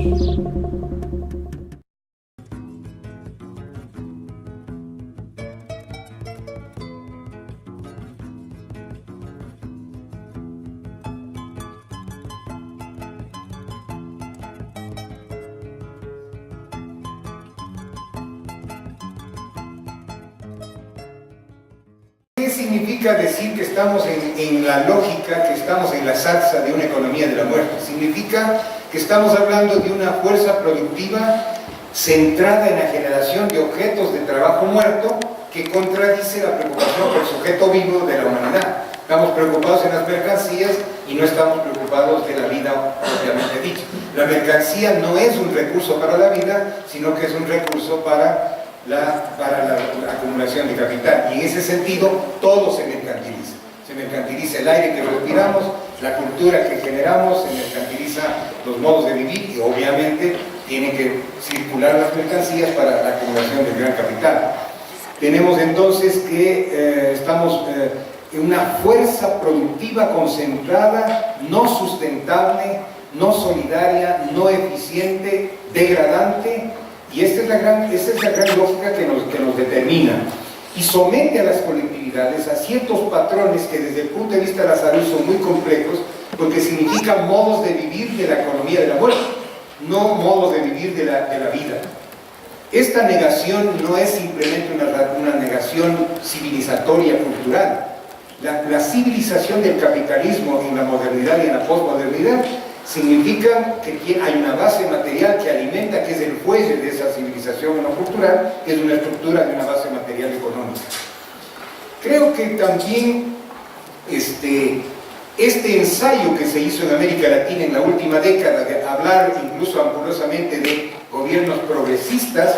¿Qué significa decir que estamos en la lógica, que estamos en la salsa de una economía de la muerte? Significa que estamos hablando de una fuerza productiva centrada en la generación de objetos de trabajo muerto que contradice la preocupación por el sujeto vivo de la humanidad. Estamos preocupados en las mercancías y no estamos preocupados de la vida propiamente dicha. La mercancía no es un recurso para la vida, sino que es un recurso para la acumulación de capital, y en ese sentido todo se mercantiliza. Se mercantiliza el aire que respiramos, la cultura que generamos, se mercantiliza los modos de vivir, y obviamente tienen que circular las mercancías para la acumulación del gran capital. Tenemos entonces que estamos en una fuerza productiva concentrada, no sustentable, no solidaria, no eficiente, degradante. Y esta es la gran lógica que nos determina y somete a las colectividades a ciertos patrones que desde el punto de vista de la salud son muy complejos, porque significan modos de vivir de la economía de la muerte, no modos de vivir de la vida. Esta negación no es simplemente una negación civilizatoria cultural. La civilización del capitalismo en la modernidad y en la posmodernidad significa que hay una base material que alimenta, que es el fuelle de esa civilización no cultural, que es una estructura de una base material económica. Creo que también este ensayo que se hizo en América Latina en la última década, de hablar incluso ampulosamente de gobiernos progresistas,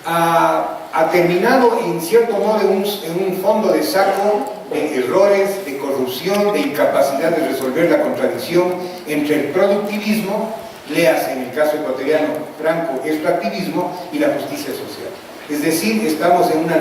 ha terminado en cierto modo en un fondo de saco de errores, de corrupción, de incapacidad de resolver la contradicción entre el productivismo, léase en el caso ecuatoriano franco extractivismo, y la justicia social. Es decir, estamos en una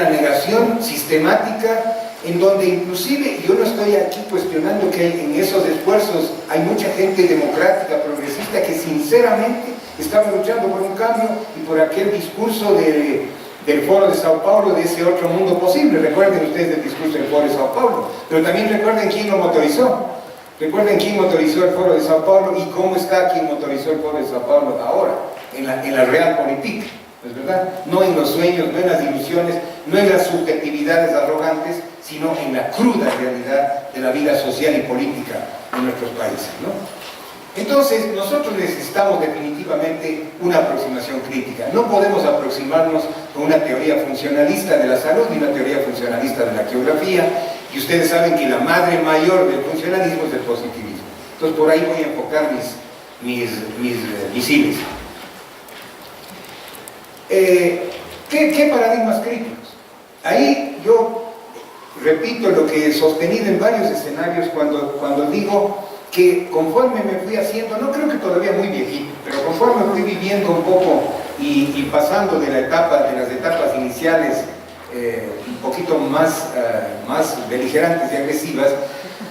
negación sistemática, en donde inclusive, yo no estoy aquí cuestionando que en esos esfuerzos hay mucha gente democrática, progresista, que sinceramente estaba luchando por un cambio y por aquel discurso del Foro de Sao Paulo, de ese otro mundo posible. Recuerden ustedes el discurso del Foro de Sao Paulo, pero también recuerden quién lo motorizó. Recuerden quién motorizó el Foro de Sao Paulo y cómo está quien motorizó el Foro de Sao Paulo ahora, en la realpolitik, ¿es verdad? No en los sueños, no en las ilusiones, no en las subjetividades arrogantes, sino en la cruda realidad de la vida social y política de nuestros países, ¿no? Entonces, nosotros necesitamos definitivamente una aproximación crítica. No podemos aproximarnos con una teoría funcionalista de la salud ni una teoría funcionalista de la geografía, y ustedes saben que la madre mayor del funcionalismo es el positivismo. Entonces, por ahí voy a enfocar mis misiles. ¿Qué paradigmas críticos? Ahí yo repito lo que he sostenido en varios escenarios cuando digo que conforme me fui haciendo, no creo que todavía muy viejito, pero conforme fui viviendo un poco y pasando de las etapas iniciales un poquito más beligerantes y agresivas,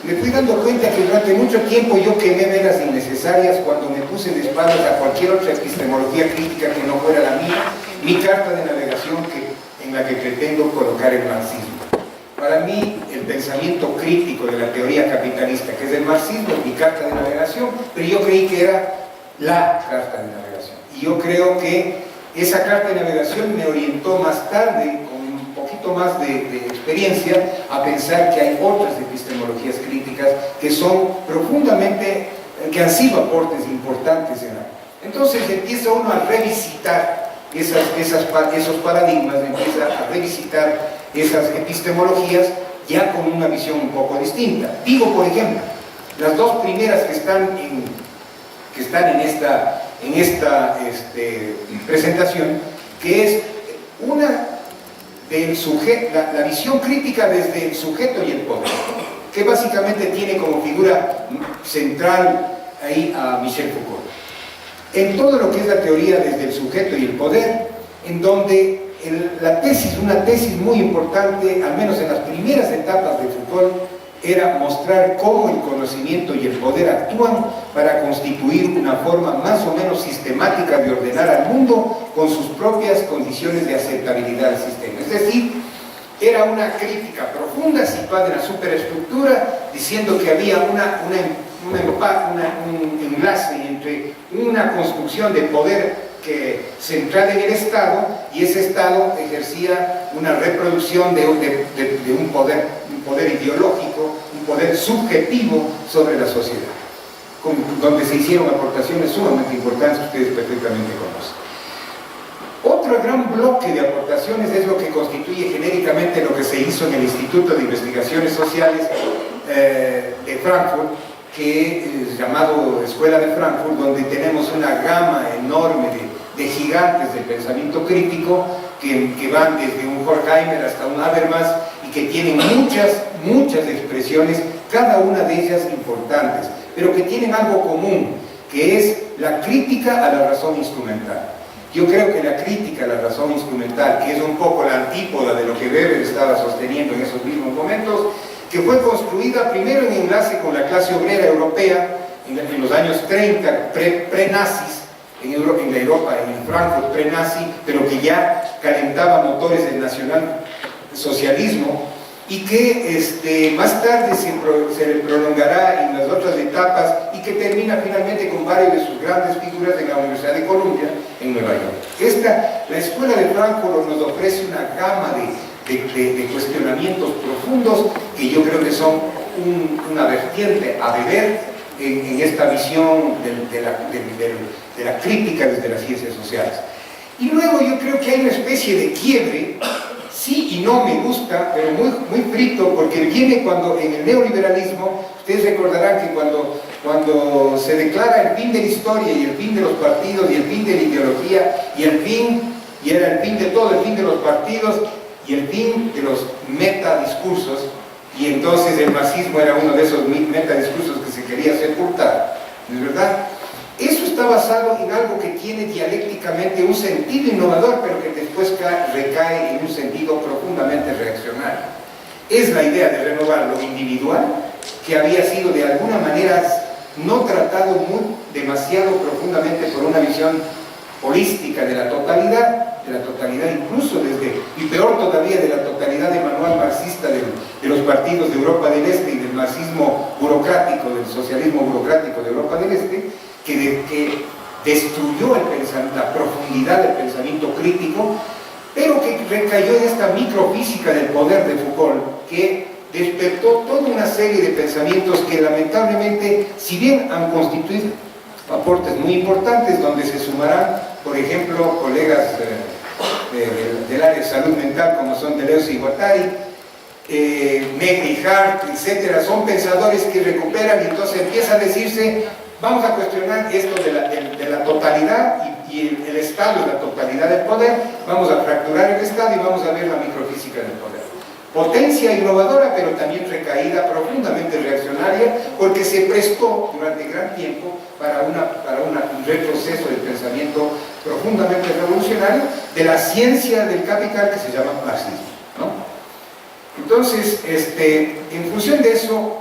me fui dando cuenta que durante mucho tiempo yo quemé velas innecesarias cuando me puse de espaldas a cualquier otra epistemología crítica que no fuera la mía, mi carta de navegación en la que pretendo colocar el marxismo. Para mí, el pensamiento crítico de la teoría capitalista, que es el marxismo, es mi carta de navegación, pero yo creí que era la carta de navegación. Y yo creo que esa carta de navegación me orientó más tarde, con un poquito más de experiencia, a pensar que hay otras epistemologías críticas que son profundamente, que han sido aportes importantes en la... Entonces empieza uno a revisitar esos paradigmas, empieza a revisitar esas epistemologías ya con una visión un poco distinta. Digo, por ejemplo, las dos primeras que están en esta presentación, que es una del sujeto, la visión crítica desde el sujeto y el poder, que básicamente tiene como figura central ahí a Michel Foucault. En todo lo que es la teoría desde el sujeto y el poder, en donde una tesis muy importante, al menos en las primeras etapas de Foucault, era mostrar cómo el conocimiento y el poder actúan para constituir una forma más o menos sistemática de ordenar al mundo con sus propias condiciones de aceptabilidad al sistema. Es decir, era una crítica profunda, situada en la superestructura, diciendo que había un enlace entre una construcción de poder centrada en el Estado, y ese Estado ejercía una reproducción de un poder ideológico, un poder subjetivo sobre la sociedad, donde se hicieron aportaciones sumamente importantes que ustedes perfectamente conocen. Otro gran bloque de aportaciones es lo que constituye genéricamente lo que se hizo en el Instituto de Investigaciones Sociales de Frankfurt, que es llamado Escuela de Frankfurt, donde tenemos una gama enorme de gigantes del pensamiento crítico que van desde un Horkheimer hasta un Habermas, y que tienen muchas expresiones, cada una de ellas importantes, pero que tienen algo común, que es la crítica a la razón instrumental. Yo creo que la crítica a la razón instrumental, que es un poco la antípoda de lo que Weber estaba sosteniendo en esos mismos momentos, que fue construida primero en enlace con la clase obrera europea en los años 30, pre-nazis, en Europa, en Frankfurt pre-nazi, pero que ya calentaba motores del nacionalsocialismo, y que más tarde se le prolongará en las otras etapas, y que termina finalmente con varias de sus grandes figuras en la Universidad de Columbia en Nueva York. La Escuela de Frankfurt nos ofrece una gama de cuestionamientos profundos que yo creo que son una vertiente a beber en esta visión de la crítica desde las ciencias sociales. Y luego yo creo que hay una especie de quiebre, sí y no me gusta, pero muy frito, porque viene cuando en el neoliberalismo, ustedes recordarán que cuando se declara el fin de la historia y el fin de los partidos y el fin de la ideología y era el fin de todo, el fin de los partidos y el fin de los metadiscursos, y entonces el marxismo era uno de esos metadiscursos que se quería sepultar, ¿no es verdad? Eso está basado en algo que tiene dialécticamente un sentido innovador, pero que después recae en un sentido profundamente reaccionario. Es la idea de renovar lo individual, que había sido de alguna manera no tratado demasiado profundamente por una visión holística de la totalidad incluso y peor todavía, de la totalidad de manual marxista de los partidos de Europa del Este y del marxismo burocrático, del socialismo burocrático de Europa del Este, que destruyó la profundidad del pensamiento crítico, pero que recayó en esta microfísica del poder de Foucault, que despertó toda una serie de pensamientos que lamentablemente, si bien han constituido aportes muy importantes, donde se sumarán, por ejemplo, colegas del área de salud mental como son Deleuze y Guattari, Negri, Hart, etcétera, son pensadores que recuperan, y entonces empieza a decirse: vamos a cuestionar esto de la totalidad y el Estado es la totalidad del poder, vamos a fracturar el Estado y vamos a ver la microfísica del poder. Potencia innovadora, pero también recaída profundamente reaccionaria, porque se prestó durante gran tiempo para un retroceso del pensamiento profundamente revolucionario de la ciencia del capital, que se llama marxismo, ¿no? Entonces, en función de eso,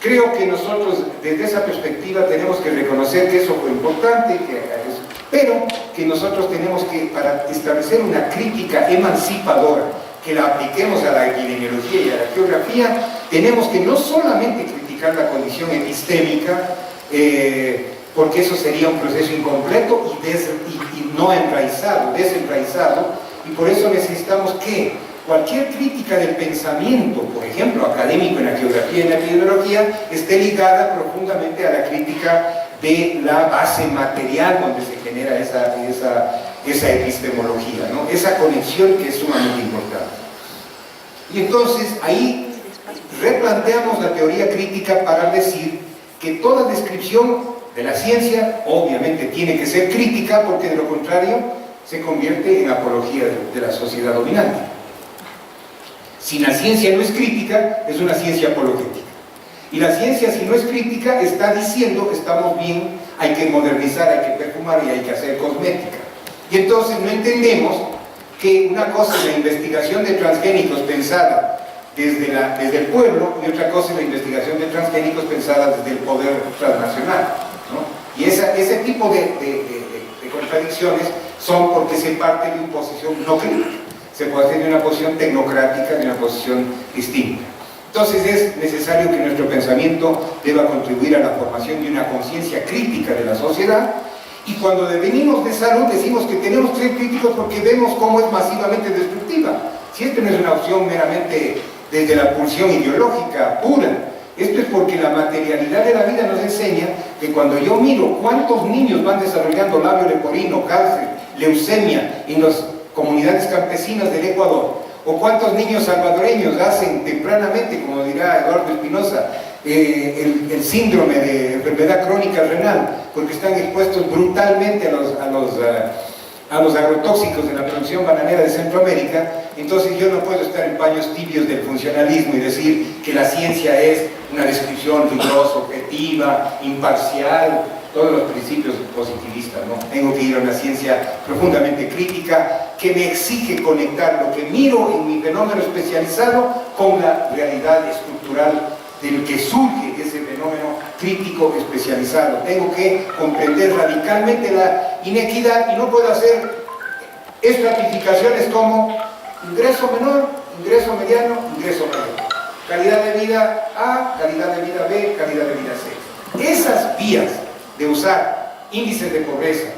creo que nosotros desde esa perspectiva tenemos que reconocer que eso fue importante, pero que nosotros tenemos que, para establecer una crítica emancipadora, que la apliquemos a la epidemiología y a la geografía, tenemos que no solamente criticar la condición epistémica, porque eso sería un proceso incompleto y no desenraizado, y por eso necesitamos que cualquier crítica del pensamiento, por ejemplo, académico en la geografía y en la epidemiología, esté ligada profundamente a la crítica de la base material donde se genera esa epistemología, ¿no? Esa conexión que es sumamente importante. Y entonces ahí replanteamos la teoría crítica para decir que toda descripción de la ciencia obviamente tiene que ser crítica, porque de lo contrario se convierte en apología de la sociedad dominante. Si la ciencia no es crítica, es una ciencia apologética. Y la ciencia, si no es crítica, está diciendo que estamos bien, hay que modernizar, hay que perfumar y hay que hacer cosmética. Y entonces no entendemos que una cosa es la investigación de transgénicos pensada desde el pueblo, y otra cosa es la investigación de transgénicos pensada desde el poder transnacional, ¿no? Y ese tipo de contradicciones son porque se parte de una posición no crítica, se puede hacer de una posición tecnocrática, de una posición distinta. Entonces es necesario que nuestro pensamiento deba contribuir a la formación de una conciencia crítica de la sociedad, y cuando venimos de salud decimos que tenemos que ser críticos porque vemos cómo es masivamente destructiva. Si esto no es una opción meramente desde la pulsión ideológica pura, esto es porque la materialidad de la vida nos enseña que cuando yo miro cuántos niños van desarrollando labio leporino, cáncer, leucemia en las comunidades campesinas del Ecuador, o cuántos niños salvadoreños hacen tempranamente, como dirá Eduardo Espinosa, el síndrome de enfermedad crónica renal, porque están expuestos brutalmente a los agrotóxicos de la producción bananera de Centroamérica. Entonces yo no puedo estar en paños tibios del funcionalismo y decir que la ciencia es una descripción rigurosa, objetiva, imparcial, todos los principios positivistas, ¿no? Tengo que ir a una ciencia profundamente crítica que me exige conectar lo que miro en mi fenómeno especializado con la realidad estructural del que surge ese fenómeno crítico especializado. Tengo que comprender radicalmente la inequidad y no puedo hacer estratificaciones como ingreso menor, ingreso mediano, ingreso medio, calidad de vida A, calidad de vida B, calidad de vida C. Esas vías de usar índices de pobreza,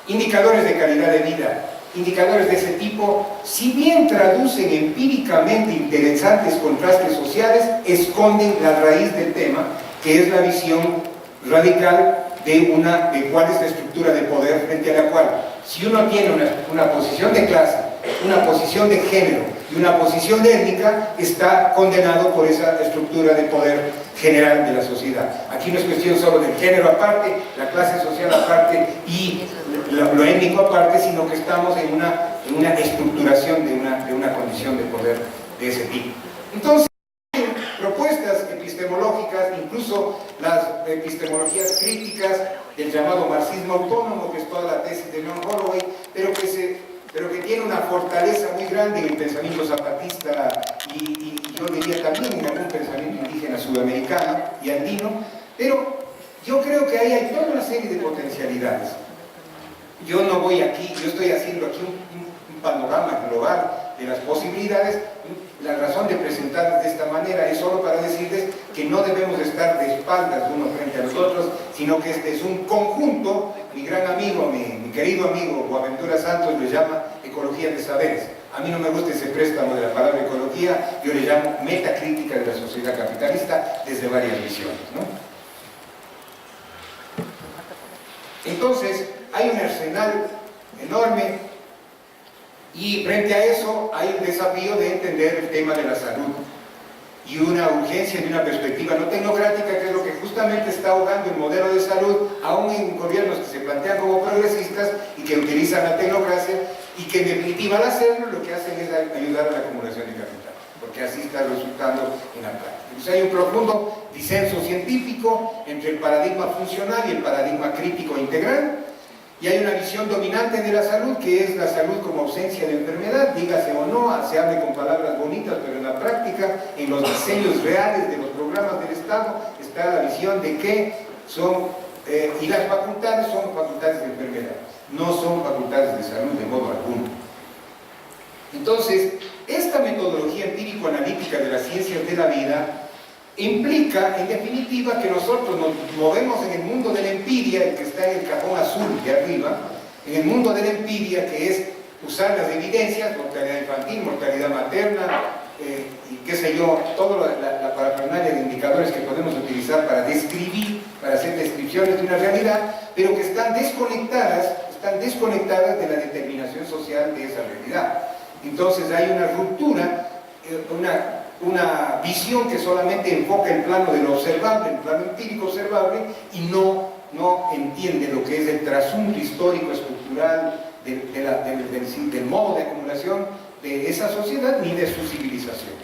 indicadores de calidad de vida, indicadores de ese tipo, si bien traducen empíricamente interesantes contrastes sociales, esconden la raíz del tema, que es la visión radical de cuál es la estructura de poder frente a la cual, si uno tiene una posición de clase, una posición de género y una posición étnica, está condenado por esa estructura de poder general de la sociedad. Aquí no es cuestión solo del género aparte, la clase social aparte y lo étnico aparte, sino que estamos en una estructuración de una condición de poder de ese tipo. Entonces, propuestas epistemológicas, incluso las epistemologías críticas del llamado marxismo autónomo, que es toda la tesis de Leon Holloway, pero que tiene una fortaleza muy grande en el pensamiento zapatista y yo diría también en algún pensamiento indígena sudamericano y andino, pero yo creo que ahí hay toda una serie de potencialidades. Yo no voy aquí, yo estoy haciendo aquí un panorama global de las posibilidades. La razón de presentarles de esta manera es solo para decirles que no debemos estar de espaldas unos frente a los otros, sino que este es un conjunto. Mi gran amigo, mi querido amigo Boaventura Santos le llama ecología de saberes. A mí no me gusta ese préstamo de la palabra ecología, yo le llamo metacrítica de la sociedad capitalista desde varias visiones, ¿no? Entonces, hay un arsenal enorme y frente a eso hay el desafío de entender el tema de la salud y una urgencia de una perspectiva no tecnocrática, que es lo que justamente está ahogando el modelo de salud, aún en gobiernos que se plantean como progresistas y que utilizan la tecnocracia y que en definitiva al hacerlo lo que hacen es ayudar a la acumulación de capital, porque así está resultando en la práctica. Entonces hay un profundo disenso científico entre el paradigma funcional y el paradigma crítico integral. Y hay una visión dominante de la salud, que es la salud como ausencia de enfermedad, dígase o no, se hable con palabras bonitas, pero en la práctica, en los diseños reales de los programas del Estado, está la visión de que y las facultades son facultades de enfermedad, no son facultades de salud de modo alguno. Entonces, esta metodología empírico-analítica de las ciencias de la vida implica, en definitiva, que nosotros nos movemos en el mundo de la empiria, el que está en el cajón azul de arriba, en el mundo de la empiria, que es usar las evidencias, mortalidad infantil, mortalidad materna, y qué sé yo, toda la parafernalia de indicadores que podemos utilizar para describir, para hacer descripciones de una realidad, pero que están desconectadas de la determinación social de esa realidad. Entonces hay una ruptura, una visión que solamente enfoca el plano de lo observable, el plano empírico observable, y no entiende lo que es el trasunto histórico estructural del modo de acumulación de esa sociedad ni de su civilización.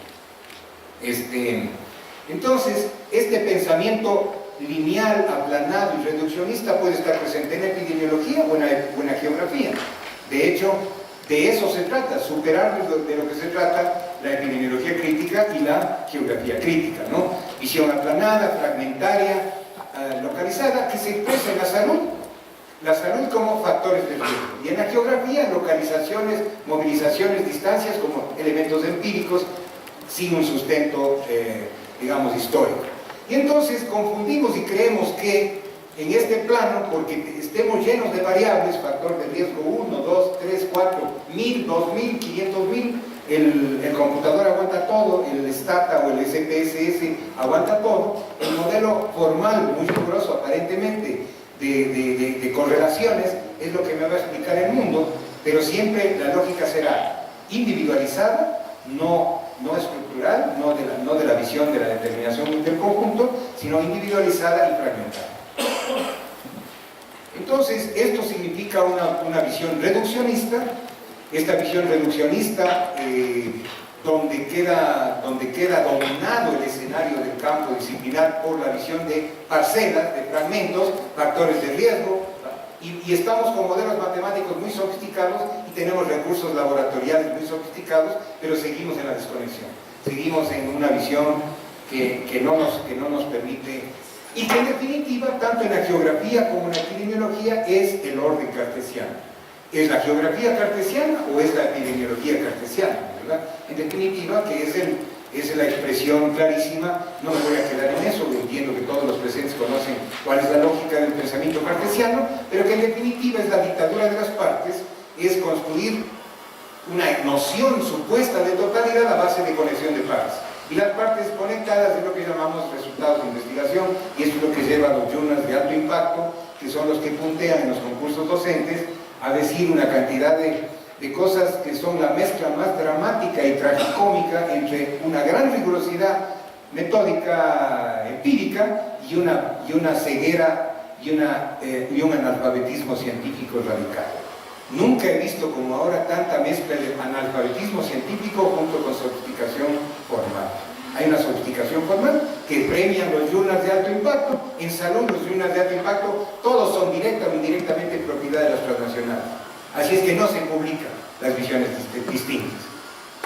Entonces, este pensamiento lineal, aplanado y reduccionista puede estar presente en la epidemiología o en la geografía. De hecho, de eso se trata, superar de lo que se trata la epidemiología crítica y la geografía crítica, ¿no? Visión aplanada, fragmentaria, localizada, que se expresa en la salud como factores de riesgo, y en la geografía, localizaciones, movilizaciones, distancias como elementos empíricos sin un sustento, digamos, histórico. Y entonces confundimos y creemos que en este plano, porque estemos llenos de variables, factor de riesgo 1, 2, 3, 4, 1000, 2000, 500.000, el computador aguanta todo, el STATA o el SPSS aguanta todo, el modelo formal, muy riguroso aparentemente, de correlaciones, es lo que me va a explicar el mundo, pero siempre la lógica será individualizada, no estructural, no de la visión de la determinación del conjunto, sino individualizada y fragmentada. Entonces, esto significa una visión reduccionista. Esta visión reduccionista, donde queda dominado el escenario del campo disciplinar por la visión de parcelas, de fragmentos, factores de riesgo, y estamos con modelos matemáticos muy sofisticados y tenemos recursos laboratoriales muy sofisticados, pero seguimos en la desconexión, seguimos en una visión que no nos permite, y que en definitiva, tanto en la geografía como en la epidemiología, es el orden cartesiano. ¿Es la geografía cartesiana o es la epidemiología cartesiana? ¿Verdad? En definitiva, que es la expresión clarísima, no me voy a quedar en eso, entiendo que todos los presentes conocen cuál es la lógica del pensamiento cartesiano, pero que en definitiva es la dictadura de las partes, es construir una noción supuesta de totalidad a base de conexión de partes. Y las partes conectadas es lo que llamamos resultados de investigación, y eso es lo que lleva a los journals de alto impacto, que son los que puntean en los concursos docentes, a decir una cantidad de cosas que son la mezcla más dramática y tragicómica entre una gran rigurosidad metódica empírica y una ceguera y un analfabetismo científico radical. Nunca he visto como ahora tanta mezcla de analfabetismo científico junto con sofisticación formal. Hay una sofisticación formal que premian los journals de alto impacto. En salud, los journals de alto impacto todos son directa o indirectamente propiedad de las transnacionales. Así es que no se publican las visiones distintas.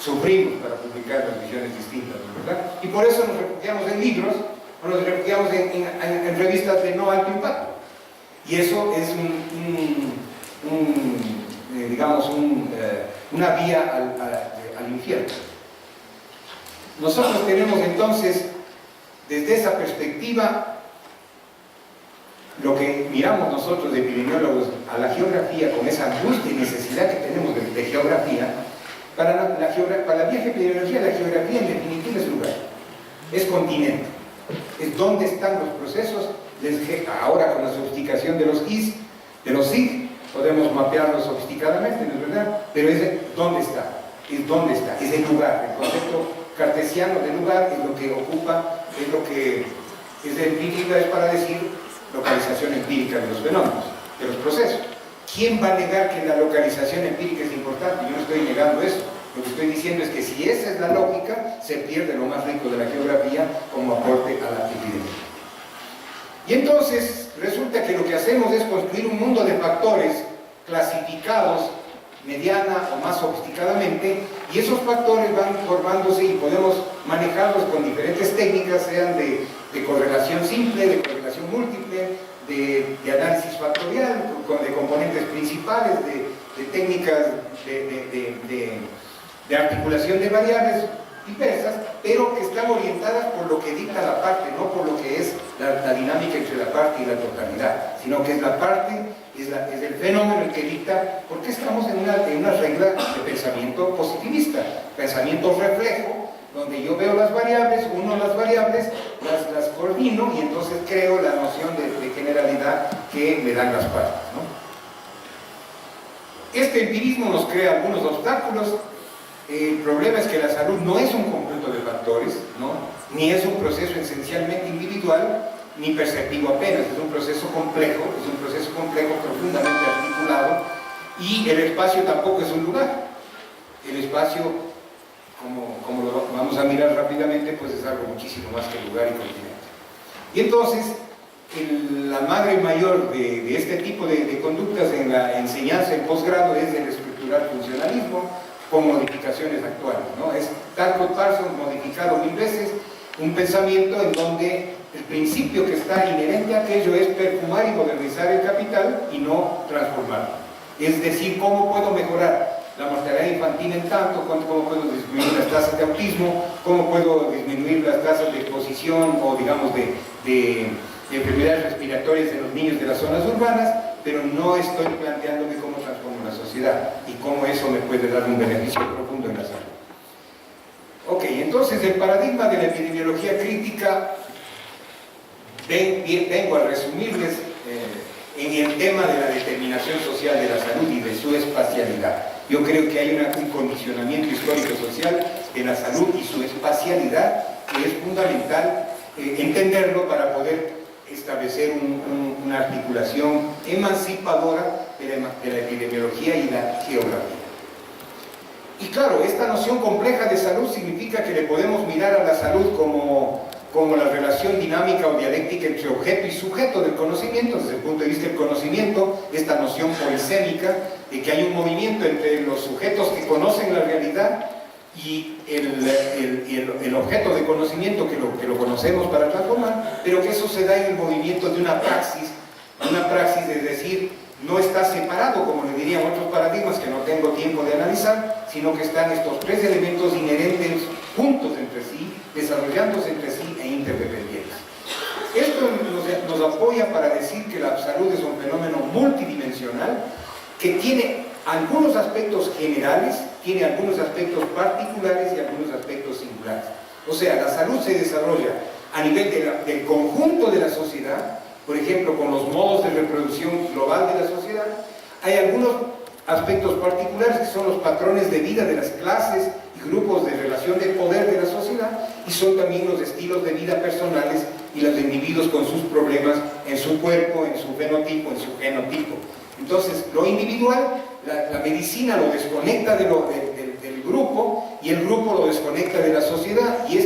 Sufrimos para publicar las visiones distintas, ¿verdad? Y por eso nos refugiamos en libros o nos refugiamos en revistas de no alto impacto. Y eso es una vía al infierno. Nosotros tenemos entonces, desde esa perspectiva, lo que miramos nosotros de epidemiólogos a la geografía, con esa angustia y necesidad que tenemos de geografía, para la vieja epidemiología, la geografía en definitiva es lugar, es continente, es donde están los procesos. Ahora con la sofisticación de los GIS, de los SIG, podemos mapearlos sofisticadamente, ¿no es verdad? Pero es dónde está, es el lugar. El concepto cartesiano de lugar es lo que ocupa, es lo que es de empírica, es para decir localización empírica de los fenómenos, de los procesos. ¿Quién va a negar que la localización empírica es importante? Yo no estoy negando eso. Lo que estoy diciendo es que si esa es la lógica, se pierde lo más rico de la geografía como aporte a la epidemia. Y entonces resulta que lo que hacemos es construir un mundo de factores clasificados mediana o más sofisticadamente, y esos factores van formándose y podemos manejarlos con diferentes técnicas, sean de correlación simple, de correlación múltiple, de análisis factorial, de componentes principales, de técnicas de articulación de variables diversas, pero que están orientadas por lo que dicta la parte, no por lo que es la dinámica entre la parte y la totalidad, sino que es la parte, es el fenómeno el que dicta, porque estamos en una regla de pensamiento positivista, pensamiento reflejo, donde yo veo las variables, uno las variables, las coordino y entonces creo la noción de generalidad que me dan las partes, ¿no? Este empirismo nos crea algunos obstáculos. El problema es que la salud no es un conjunto de factores, ¿no? Ni es un proceso esencialmente individual, ni perceptivo apenas, es un proceso complejo, profundamente articulado, y el espacio tampoco es un lugar. El espacio, como lo vamos a mirar rápidamente, pues es algo muchísimo más que lugar y continente. Y entonces, la madre mayor de este tipo de conductas en la enseñanza en posgrado es el estructural funcionalismo, con modificaciones actuales, ¿no? Es Talcott Parsons, modificado 1000 veces, un pensamiento en donde el principio que está inherente a aquello es perfumar y modernizar el capital y no transformarlo. Es decir, ¿cómo puedo mejorar la mortalidad infantil en tanto? ¿Cómo puedo disminuir las tasas de autismo? ¿Cómo puedo disminuir las tasas de exposición o, digamos, de enfermedades respiratorias en los niños de las zonas urbanas? Pero no estoy planteándome cómo transformo la sociedad y cómo eso me puede dar un beneficio profundo en la salud. Ok, entonces el paradigma de la epidemiología crítica, vengo a resumirles en el tema de la determinación social de la salud y de su espacialidad. Yo creo que hay un condicionamiento histórico-social de la salud y su espacialidad que es fundamental entenderlo para poder establecer una articulación emancipadora de la epidemiología y la geografía. Y claro, esta noción compleja de salud significa que le podemos mirar a la salud como la relación dinámica o dialéctica entre objeto y sujeto del conocimiento. Desde el punto de vista del conocimiento, esta noción polisémica de que hay un movimiento entre los sujetos que conocen la realidad y el objeto de conocimiento que lo conocemos para transformar, pero que eso se da en el movimiento de una praxis, es decir, no está separado, como le dirían otros paradigmas que no tengo tiempo de analizar, sino que están estos tres elementos inherentes juntos entre sí, desarrollándose entre sí e interdependientes. Esto nos apoya para decir que la salud es un fenómeno multidimensional que tiene algunos aspectos generales, tiene algunos aspectos particulares y algunos aspectos singulares. O sea, la salud se desarrolla a nivel del conjunto de la sociedad, por ejemplo, con los modos de reproducción global de la sociedad. Hay algunos aspectos particulares que son los patrones de vida de las clases y grupos de relación de poder de la sociedad, y son también los estilos de vida personales y los individuos con sus problemas en su cuerpo, en su fenotipo, en su genotipo. Entonces, lo individual, la medicina lo desconecta del grupo, y el grupo lo desconecta de la sociedad, y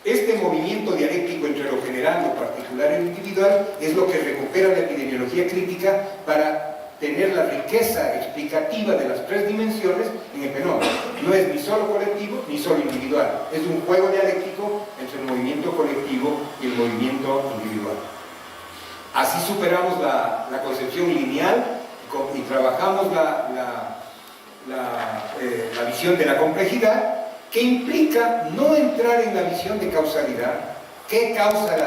este movimiento dialéctico entre lo general, lo particular y lo individual es lo que recupera la epidemiología crítica para tener la riqueza explicativa de las tres dimensiones en el fenómeno. No es ni solo colectivo ni solo individual, es un juego dialéctico entre el movimiento colectivo y el movimiento individual. Así superamos la concepción lineal y trabajamos la visión de la complejidad, que implica no entrar en la visión de causalidad. ¿Qué causa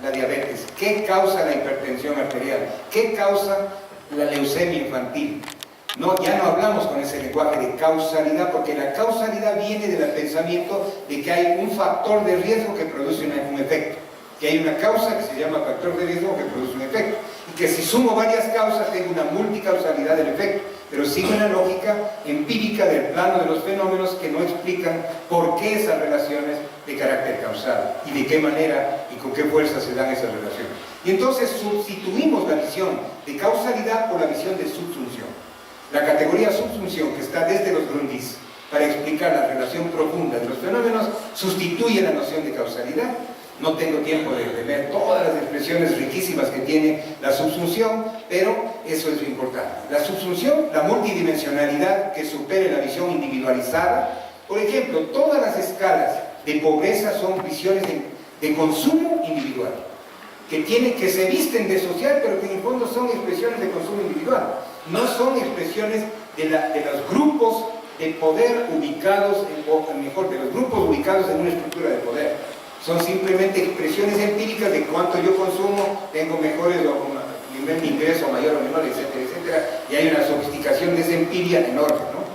la diabetes? ¿Qué causa la hipertensión arterial? ¿Qué causa la leucemia infantil? No, ya no hablamos con ese lenguaje de causalidad, porque la causalidad viene del pensamiento de que hay un factor de riesgo que produce un efecto, que hay una causa que se llama factor de riesgo que produce un efecto, y que si sumo varias causas tengo una multicausalidad del efecto, pero sigue una lógica empírica del plano de los fenómenos que no explican por qué esas relaciones de carácter causal y de qué manera y con qué fuerza se dan esas relaciones. Y entonces sustituimos la visión de causalidad por la visión de subsunción. La categoría subsunción, que está desde los Grundrisse para explicar la relación profunda de los fenómenos, sustituye la noción de causalidad. No tengo tiempo de ver todas las expresiones riquísimas que tiene la subsunción, pero eso es lo importante. La subsunción, la multidimensionalidad que supere la visión individualizada. Por ejemplo, todas las escalas de pobreza son visiones de consumo individual, que se visten de social, pero que en el fondo son expresiones de consumo individual. No son expresiones de los grupos de poder ubicados, de los grupos ubicados en una estructura de poder. Son simplemente expresiones empíricas de cuánto yo consumo, tengo mejores o nivel de ingreso mayor o menor, etcétera, etcétera, y hay una sofisticación de esa empiria enorme, ¿no?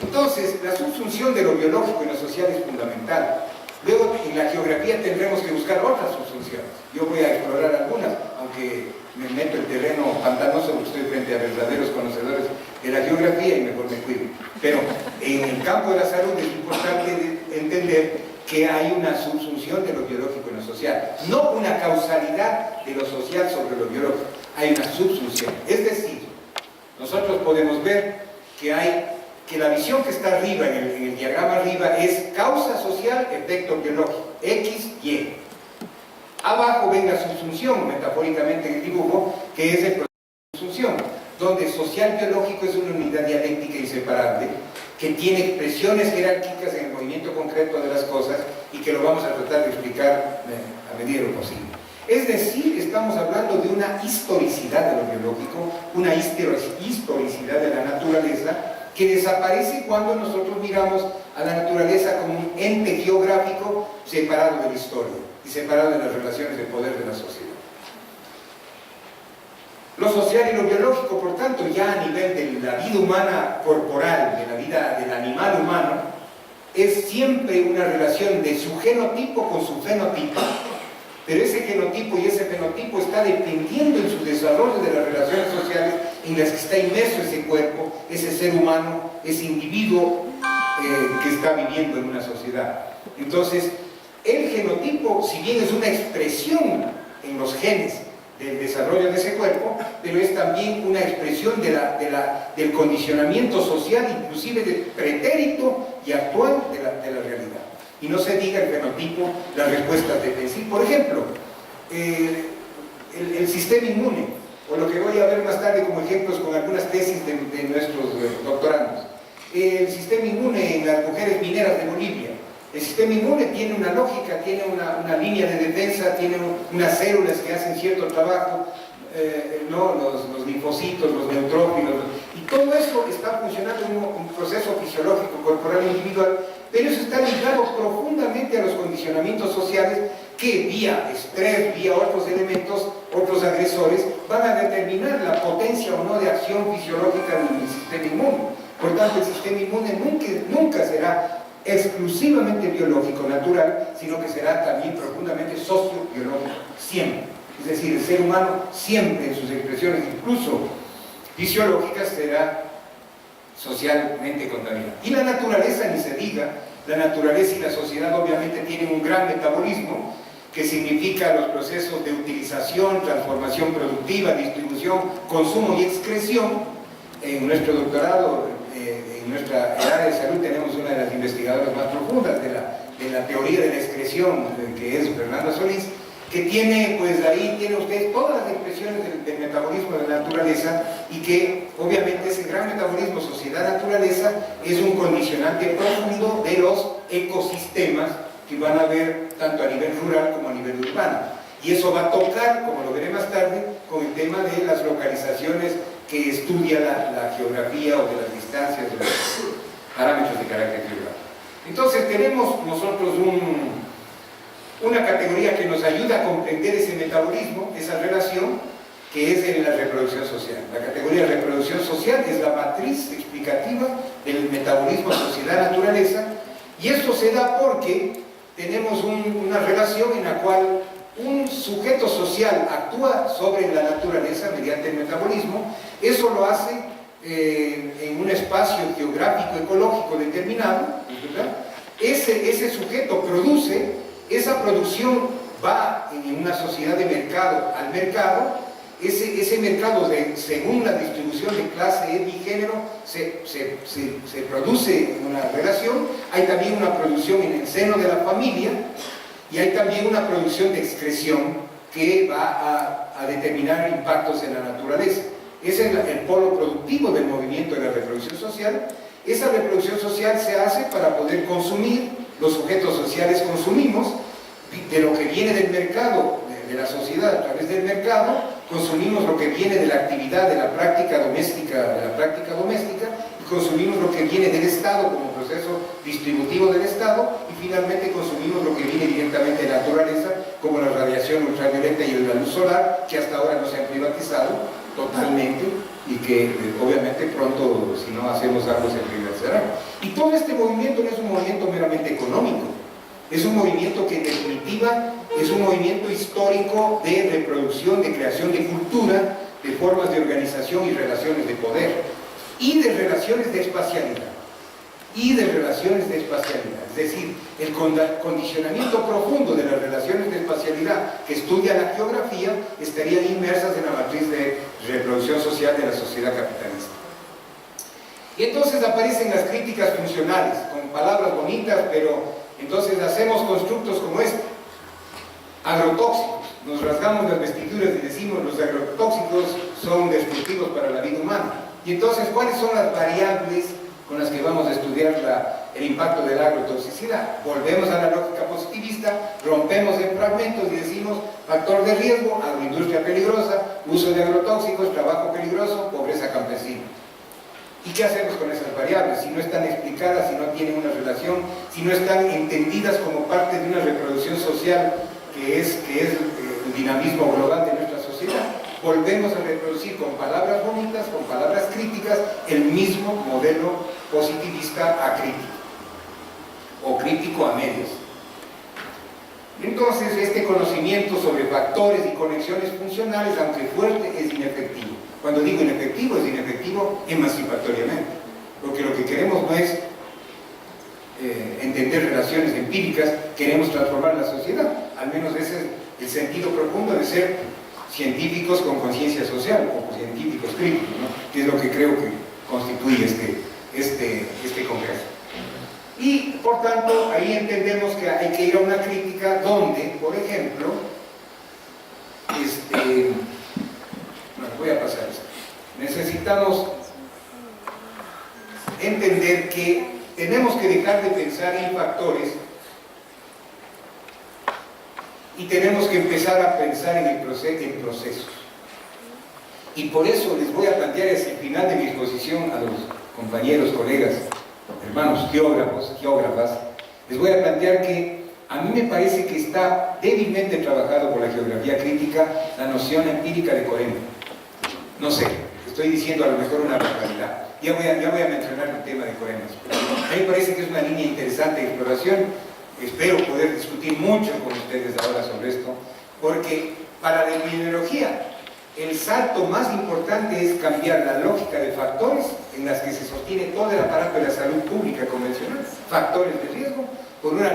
Entonces, la subsunción de lo biológico y lo social es fundamental. Luego, en la geografía tendremos que buscar otras subsunciones. Yo voy a explorar algunas, aunque me meto en terreno pantanoso porque estoy frente a verdaderos conocedores de la geografía y mejor me cuido. Pero en el campo de la salud es importante entender que hay una subsunción de lo biológico y lo social, no una causalidad de lo social sobre lo biológico, hay una subsunción. Es decir, nosotros podemos ver que la visión que está arriba, en el diagrama arriba, es causa social, efecto biológico, X, Y. Abajo ven la subsunción, metafóricamente en el dibujo, que es el proceso de subsunción, donde social biológico es una unidad dialéctica inseparable, que tiene expresiones jerárquicas en el movimiento concreto de las cosas y que lo vamos a tratar de explicar a medida de lo posible. Es decir, estamos hablando de una historicidad de lo biológico, una historicidad de la naturaleza que desaparece cuando nosotros miramos a la naturaleza como un ente geográfico separado de la historia y separado de las relaciones de poder de la sociedad. Lo social y lo biológico, por tanto, ya a nivel de la vida humana corporal, de la vida del animal humano, es siempre una relación de su genotipo con su fenotipo, pero ese genotipo y ese fenotipo está dependiendo en su desarrollo de las relaciones sociales en las que está inmerso ese cuerpo, ese ser humano, ese individuo que está viviendo en una sociedad. Entonces, el genotipo, si bien es una expresión en los genes del desarrollo de ese cuerpo, pero es también una expresión del condicionamiento social, inclusive del pretérito y actual de la realidad. Y no se diga el fenotipo, las respuestas defensivas. Por ejemplo, el sistema inmune, o lo que voy a ver más tarde como ejemplos con algunas tesis de nuestros doctorandos. El sistema inmune en las mujeres mineras de Bolivia. El sistema inmune tiene una lógica, tiene una línea de defensa, tiene unas células que hacen cierto trabajo, ¿no? Los linfocitos, los neutrófilos, y todo eso está funcionando en un proceso fisiológico corporal individual, pero eso está ligado profundamente a los condicionamientos sociales que vía estrés, vía otros elementos, otros agresores, van a determinar la potencia o no de acción fisiológica del sistema inmune. Por tanto, el sistema inmune nunca será exclusivamente biológico, natural, sino que será también profundamente sociobiológico, siempre. Es decir, el ser humano siempre en sus expresiones, incluso fisiológicas, será socialmente contaminado. Y la naturaleza, ni se diga, la naturaleza y la sociedad obviamente tienen un gran metabolismo, que significa los procesos de utilización, transformación productiva, distribución, consumo y excreción. En nuestro doctorado, en nuestra área de salud, tenemos una de las investigadoras más profundas de la teoría de la excreción, que es Fernanda Solís, que tiene, pues ahí tiene usted todas las expresiones del metabolismo de la naturaleza, y que obviamente ese gran metabolismo sociedad-naturaleza es un condicionante profundo de los ecosistemas que van a haber tanto a nivel rural como a nivel urbano. Y eso va a tocar, como lo veré más tarde, con el tema de las localizaciones que estudia la geografía o de las distancias, de los parámetros de carácter geográfico. Entonces tenemos nosotros una categoría que nos ayuda a comprender ese metabolismo, esa relación, que es en la reproducción social. La categoría de reproducción social es la matriz explicativa del metabolismo sociedad-naturaleza, y esto se da porque tenemos una relación en la cual un sujeto social actúa sobre la naturaleza mediante el metabolismo. Eso lo hace en un espacio geográfico ecológico determinado, ¿verdad? Ese sujeto produce, esa producción va en una sociedad de mercado al mercado. Ese mercado, según la distribución de clase, etnia y género, se produce una relación. Hay también una producción en el seno de la familia, y hay también una producción de excreción que va a determinar impactos en la naturaleza. Ese es el polo productivo del movimiento de la reproducción social. Esa reproducción social se hace para poder consumir. Los sujetos sociales consumimos de lo que viene del mercado, de la sociedad. A través del mercado consumimos lo que viene de la actividad, de la práctica doméstica, y consumimos lo que viene del Estado como proceso distributivo del Estado, y finalmente consumimos lo que viene directamente de la naturaleza, como la radiación ultravioleta y la luz solar, que hasta ahora no se han privatizado totalmente, y que obviamente pronto, si no hacemos algo, se privatizará. Y todo este movimiento no es un movimiento meramente económico, es un movimiento que en definitiva es un movimiento histórico de reproducción, de creación de cultura, de formas de organización y relaciones de poder, y de relaciones de espacialidad. Es decir, el condicionamiento profundo de las relaciones de espacialidad que estudia la geografía estarían inmersas en la matriz de reproducción social de la sociedad capitalista. Y entonces aparecen las críticas funcionales, con palabras bonitas, pero entonces hacemos constructos como este: agrotóxicos. Nos rasgamos las vestiduras y decimos los agrotóxicos son destructivos para la vida humana. Y entonces, ¿cuáles son las variables con las que vamos a estudiar el impacto de la agrotoxicidad. Volvemos a la lógica positivista, rompemos en fragmentos y decimos factor de riesgo, agroindustria peligrosa, uso de agrotóxicos, trabajo peligroso, pobreza campesina. ¿Y qué hacemos con esas variables? Si no están explicadas, si no tienen una relación, si no están entendidas como parte de una reproducción social que es el dinamismo global de nuestra sociedad. Volvemos a reproducir con palabras bonitas, con palabras críticas, el mismo modelo positivista acrítico, o crítico a medias. Entonces, este conocimiento sobre factores y conexiones funcionales, aunque fuerte, es inefectivo. Cuando digo inefectivo, es inefectivo emancipatoriamente, porque lo que queremos no es entender relaciones empíricas, queremos transformar la sociedad. Al menos ese es el sentido profundo de ser científicos con conciencia social, o científicos críticos, ¿no? Que es lo que creo que constituye este congreso. Y, por tanto, ahí entendemos que hay que ir a una crítica donde, por ejemplo, bueno, voy a pasar esto. Necesitamos entender que tenemos que dejar de pensar en factores y tenemos que empezar a pensar en procesos. Y por eso les voy a plantear hacia el final de mi exposición a los compañeros, colegas, hermanos geógrafas, les voy a plantear que a mí me parece que está débilmente trabajado por la geografía crítica la noción empírica de Corena. No sé, estoy diciendo a lo mejor una barbaridad. Ya voy a mencionar el tema de Corenas. A mí me parece que es una línea interesante de exploración. Espero poder discutir mucho con ustedes ahora sobre esto, porque para la epidemiología el salto más importante es cambiar la lógica de factores en las que se sostiene todo el aparato de la salud pública convencional, factores de riesgo, por una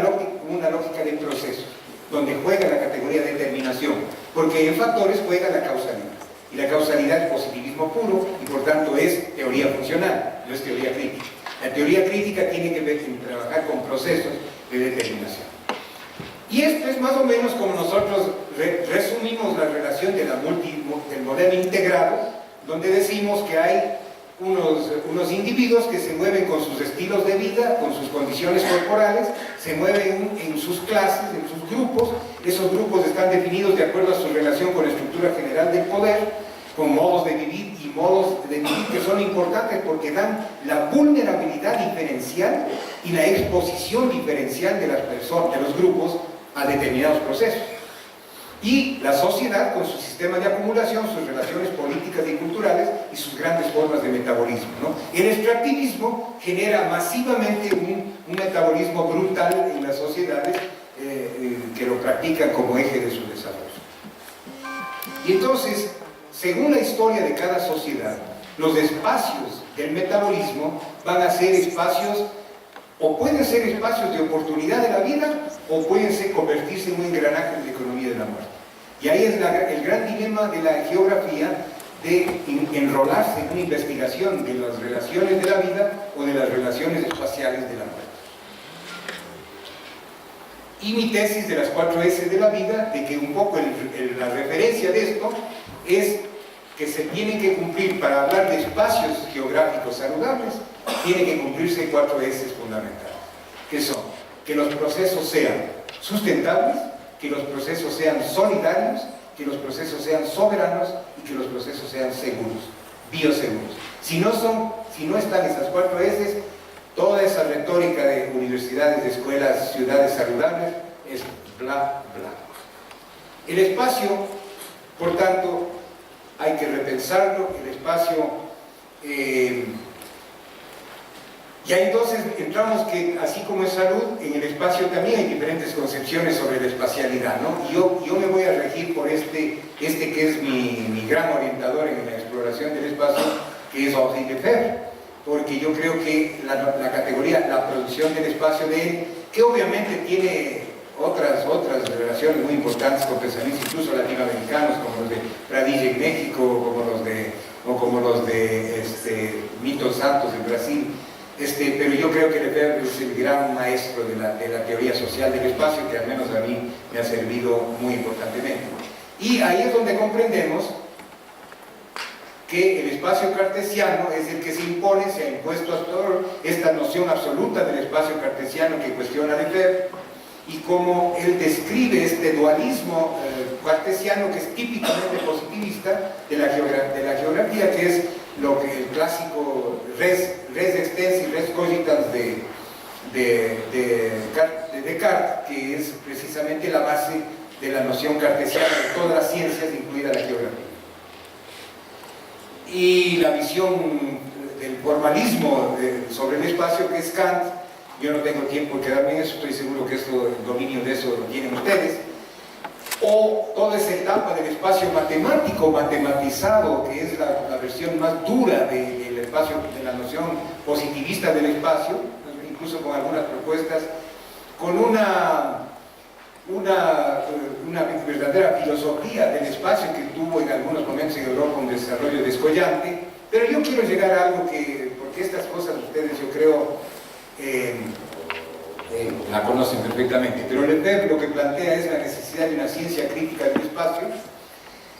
lógica de procesos, donde juega la categoría de determinación, porque en factores juega la causalidad, y la causalidad es positivismo puro, y por tanto es teoría funcional, no es teoría crítica. La teoría crítica tiene que ver en trabajar con procesos de determinación. Y esto es más o menos como nosotros resumimos la relación del modelo integrado, donde decimos que hay unos individuos que se mueven con sus estilos de vida, con sus condiciones corporales, se mueven en sus clases, en sus grupos. Esos grupos están definidos de acuerdo a su relación con la estructura general del poder, con modos de vivir y modos de vivir que son importantes porque dan la vulnerabilidad diferencial y la exposición diferencial de las personas, de los grupos, a determinados procesos. Y la sociedad con su sistema de acumulación, sus relaciones políticas y culturales y sus grandes formas de metabolismo, ¿no? El extractivismo genera masivamente un metabolismo brutal en las sociedades que lo practican como eje de su desarrollo. Y entonces, según la historia de cada sociedad, los espacios del metabolismo van a ser espacios, o pueden ser espacios de oportunidad de la vida, o pueden convertirse en un engranaje de la economía de la muerte. Y ahí es el gran dilema de la geografía, de enrolarse en una investigación de las relaciones de la vida o de las relaciones espaciales de la muerte. Y mi tesis de las 4 S de la vida, de que un poco la referencia de esto es que se tienen que cumplir, para hablar de espacios geográficos saludables, tienen que cumplirse 4 S fundamentales, que son que los procesos sean sustentables, que los procesos sean solidarios, que los procesos sean soberanos y que los procesos sean seguros, bioseguros. Si no están esas 4 S, toda esa retórica de universidades, de escuelas, ciudades saludables, es bla, bla. El espacio, por tanto, hay que repensarlo, el espacio... y ahí entonces entramos que, así como es salud, en el espacio también hay diferentes concepciones sobre la espacialidad, ¿no? Y yo me voy a regir por este que es mi gran orientador en la exploración del espacio, que es Henri Lefebvre, porque yo creo que la categoría, la producción del espacio de él, que obviamente tiene otras relaciones muy importantes con pensamientos incluso latinoamericanos, como los de Pradilla en México, como los de Milton Santos en Brasil, pero yo creo que Lefebvre es el gran maestro de la teoría social del espacio, que al menos a mí me ha servido muy importantemente. Y ahí es donde comprendemos que el espacio cartesiano es el que se impone, se ha impuesto hasta ahora esta noción absoluta del espacio cartesiano que cuestiona Lefebvre, y cómo él describe este dualismo cartesiano que es típicamente positivista de la geografía, que es lo que el clásico res extensa y res cogitans de Descartes, que es precisamente la base de la noción cartesiana de todas las ciencias, incluida la geografía. Y la visión del formalismo sobre el espacio, que es Kant. Yo no tengo tiempo de quedarme en eso, estoy seguro que esto, el dominio de eso lo tienen ustedes. O toda esa etapa del espacio matemático, matematizado, que es la versión más dura del espacio, de la noción positivista del espacio, incluso con algunas propuestas, con una verdadera filosofía del espacio que tuvo en algunos momentos en Europa un desarrollo descollante. Pero yo quiero llegar a algo que, porque estas cosas ustedes, yo creo, la conocen perfectamente, pero Lefebvre lo que plantea es la necesidad de una ciencia crítica del espacio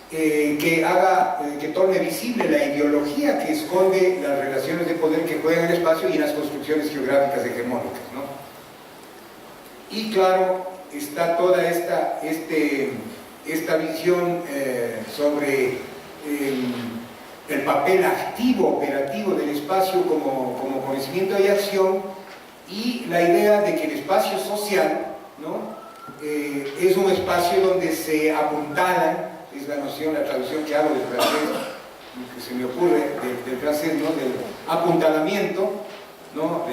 que torne visible la ideología que esconde las relaciones de poder que juegan el espacio y en las construcciones geográficas hegemónicas, ¿no? Y claro, está toda esta visión sobre el papel activo, operativo del espacio como conocimiento y acción, y la idea de que el espacio social, ¿no? Es un espacio donde se apuntalan, es la noción, la traducción que hago del francés, que se me ocurre del francés, ¿no? Del apuntalamiento, ¿no?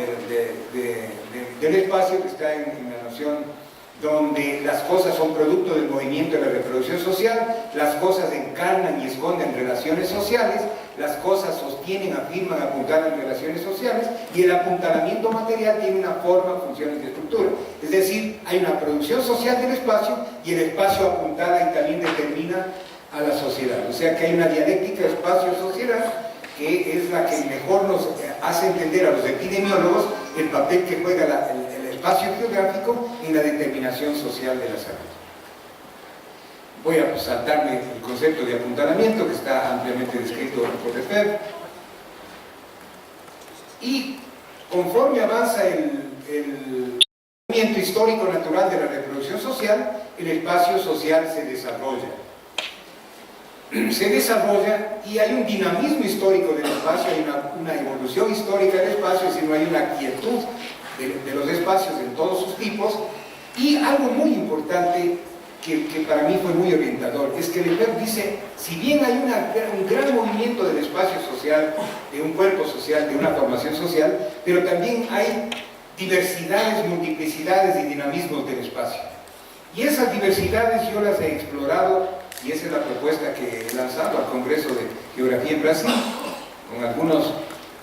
del espacio, que está en la noción donde las cosas son producto del movimiento de la reproducción social, las cosas encarnan y esconden relaciones sociales, las cosas sostienen, afirman, apuntalan relaciones sociales, y el apuntalamiento material tiene una forma, funciones y estructura. Es decir, hay una producción social del espacio y el espacio apuntala y también determina a la sociedad. O sea que hay una dialéctica espacio-sociedad que es la que mejor nos hace entender a los epidemiólogos el papel que juega el espacio geográfico en la determinación social de la salud. Voy a saltarme el concepto de apuntalamiento que está ampliamente descrito por Lefebvre. Y conforme avanza el movimiento histórico natural de la reproducción social, el espacio social se desarrolla. Y hay un dinamismo histórico del espacio, hay una evolución histórica del espacio, es decir, no hay una quietud de los espacios en todos sus tipos. Y algo muy importante que para mí fue muy orientador es que Lefebvre dice, si bien hay un gran movimiento del espacio social, de un cuerpo social, de una formación social, pero también hay diversidades, multiplicidades y dinamismos del espacio. Y esas diversidades yo las he explorado, y esa es la propuesta que he lanzado al Congreso de Geografía en Brasil, con algunos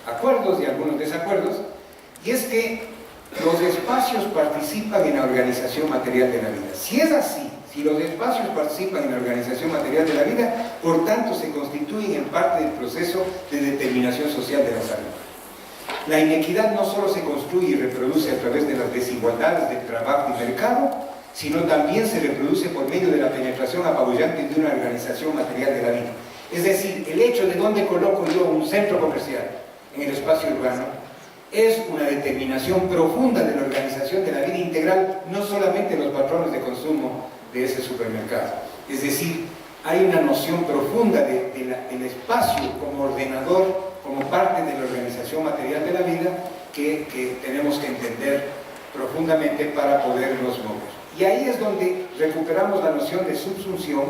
acuerdos y algunos desacuerdos, y es que los espacios participan en la organización material de la vida. Si es así, si los espacios participan en la organización material de la vida, por tanto se constituyen en parte del proceso de determinación social de la salud. La inequidad no solo se construye y reproduce a través de las desigualdades del trabajo y mercado, sino también se reproduce por medio de la penetración apabullante de una organización material de la vida. Es decir, el hecho de dónde coloco yo un centro comercial en el espacio urbano es una determinación profunda de la organización de la vida integral, no solamente los patrones de consumo de ese supermercado. Es decir, hay una noción profunda del espacio como ordenador, como parte de la organización material de la vida que tenemos que entender profundamente para poderlos mover. Y ahí es donde recuperamos la noción de subsunción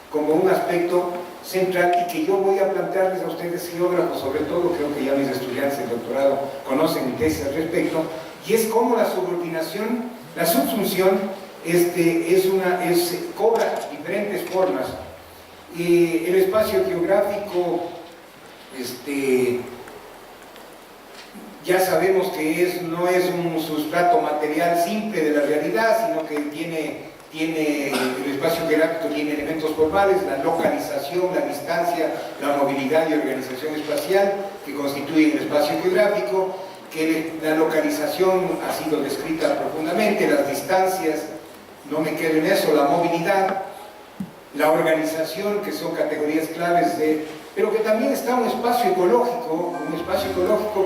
como un aspecto central y que yo voy a plantearles a ustedes geógrafos, sobre todo, creo que ya mis estudiantes del doctorado conocen mi tesis al respecto, y es como la subordinación, la subsunción cobra diferentes formas. El espacio geográfico, ya sabemos que no es un sustrato material simple de la realidad, sino que el espacio geográfico tiene elementos formales, la localización, la distancia, la movilidad y organización espacial que constituyen el espacio geográfico, que la localización ha sido descrita profundamente, las distancias, no me quedo en eso, la movilidad, la organización, que son categorías claves de pero que también está un espacio ecológico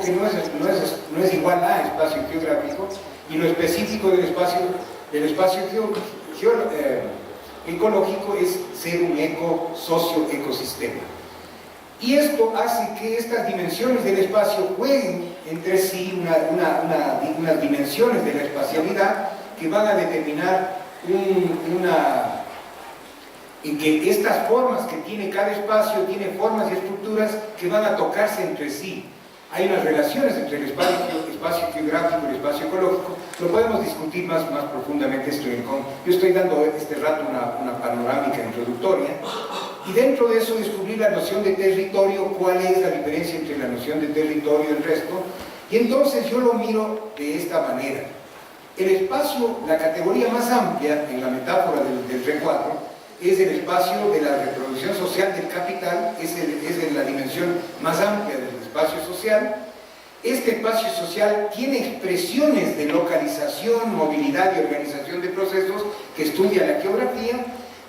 que no es igual a espacio geográfico, y lo específico del espacio ecológico es ser un socioecosistema. Y esto hace que estas dimensiones del espacio jueguen entre sí unas dimensiones de la espacialidad que van a determinar en que estas formas que tiene cada espacio tiene formas y estructuras que van a tocarse entre sí. Hay unas relaciones entre el espacio geográfico y el espacio ecológico. Lo podemos discutir más profundamente esto. Yo estoy dando este rato una panorámica introductoria, y dentro de eso descubrir la noción de territorio, cuál es la diferencia entre la noción de territorio y el resto. Y entonces yo lo miro de esta manera. El espacio, la categoría más amplia en la metáfora del recuadro, es el espacio de la reproducción social del capital, es la dimensión más amplia del espacio social. Este espacio social tiene expresiones de localización, movilidad y organización de procesos que estudia la geografía,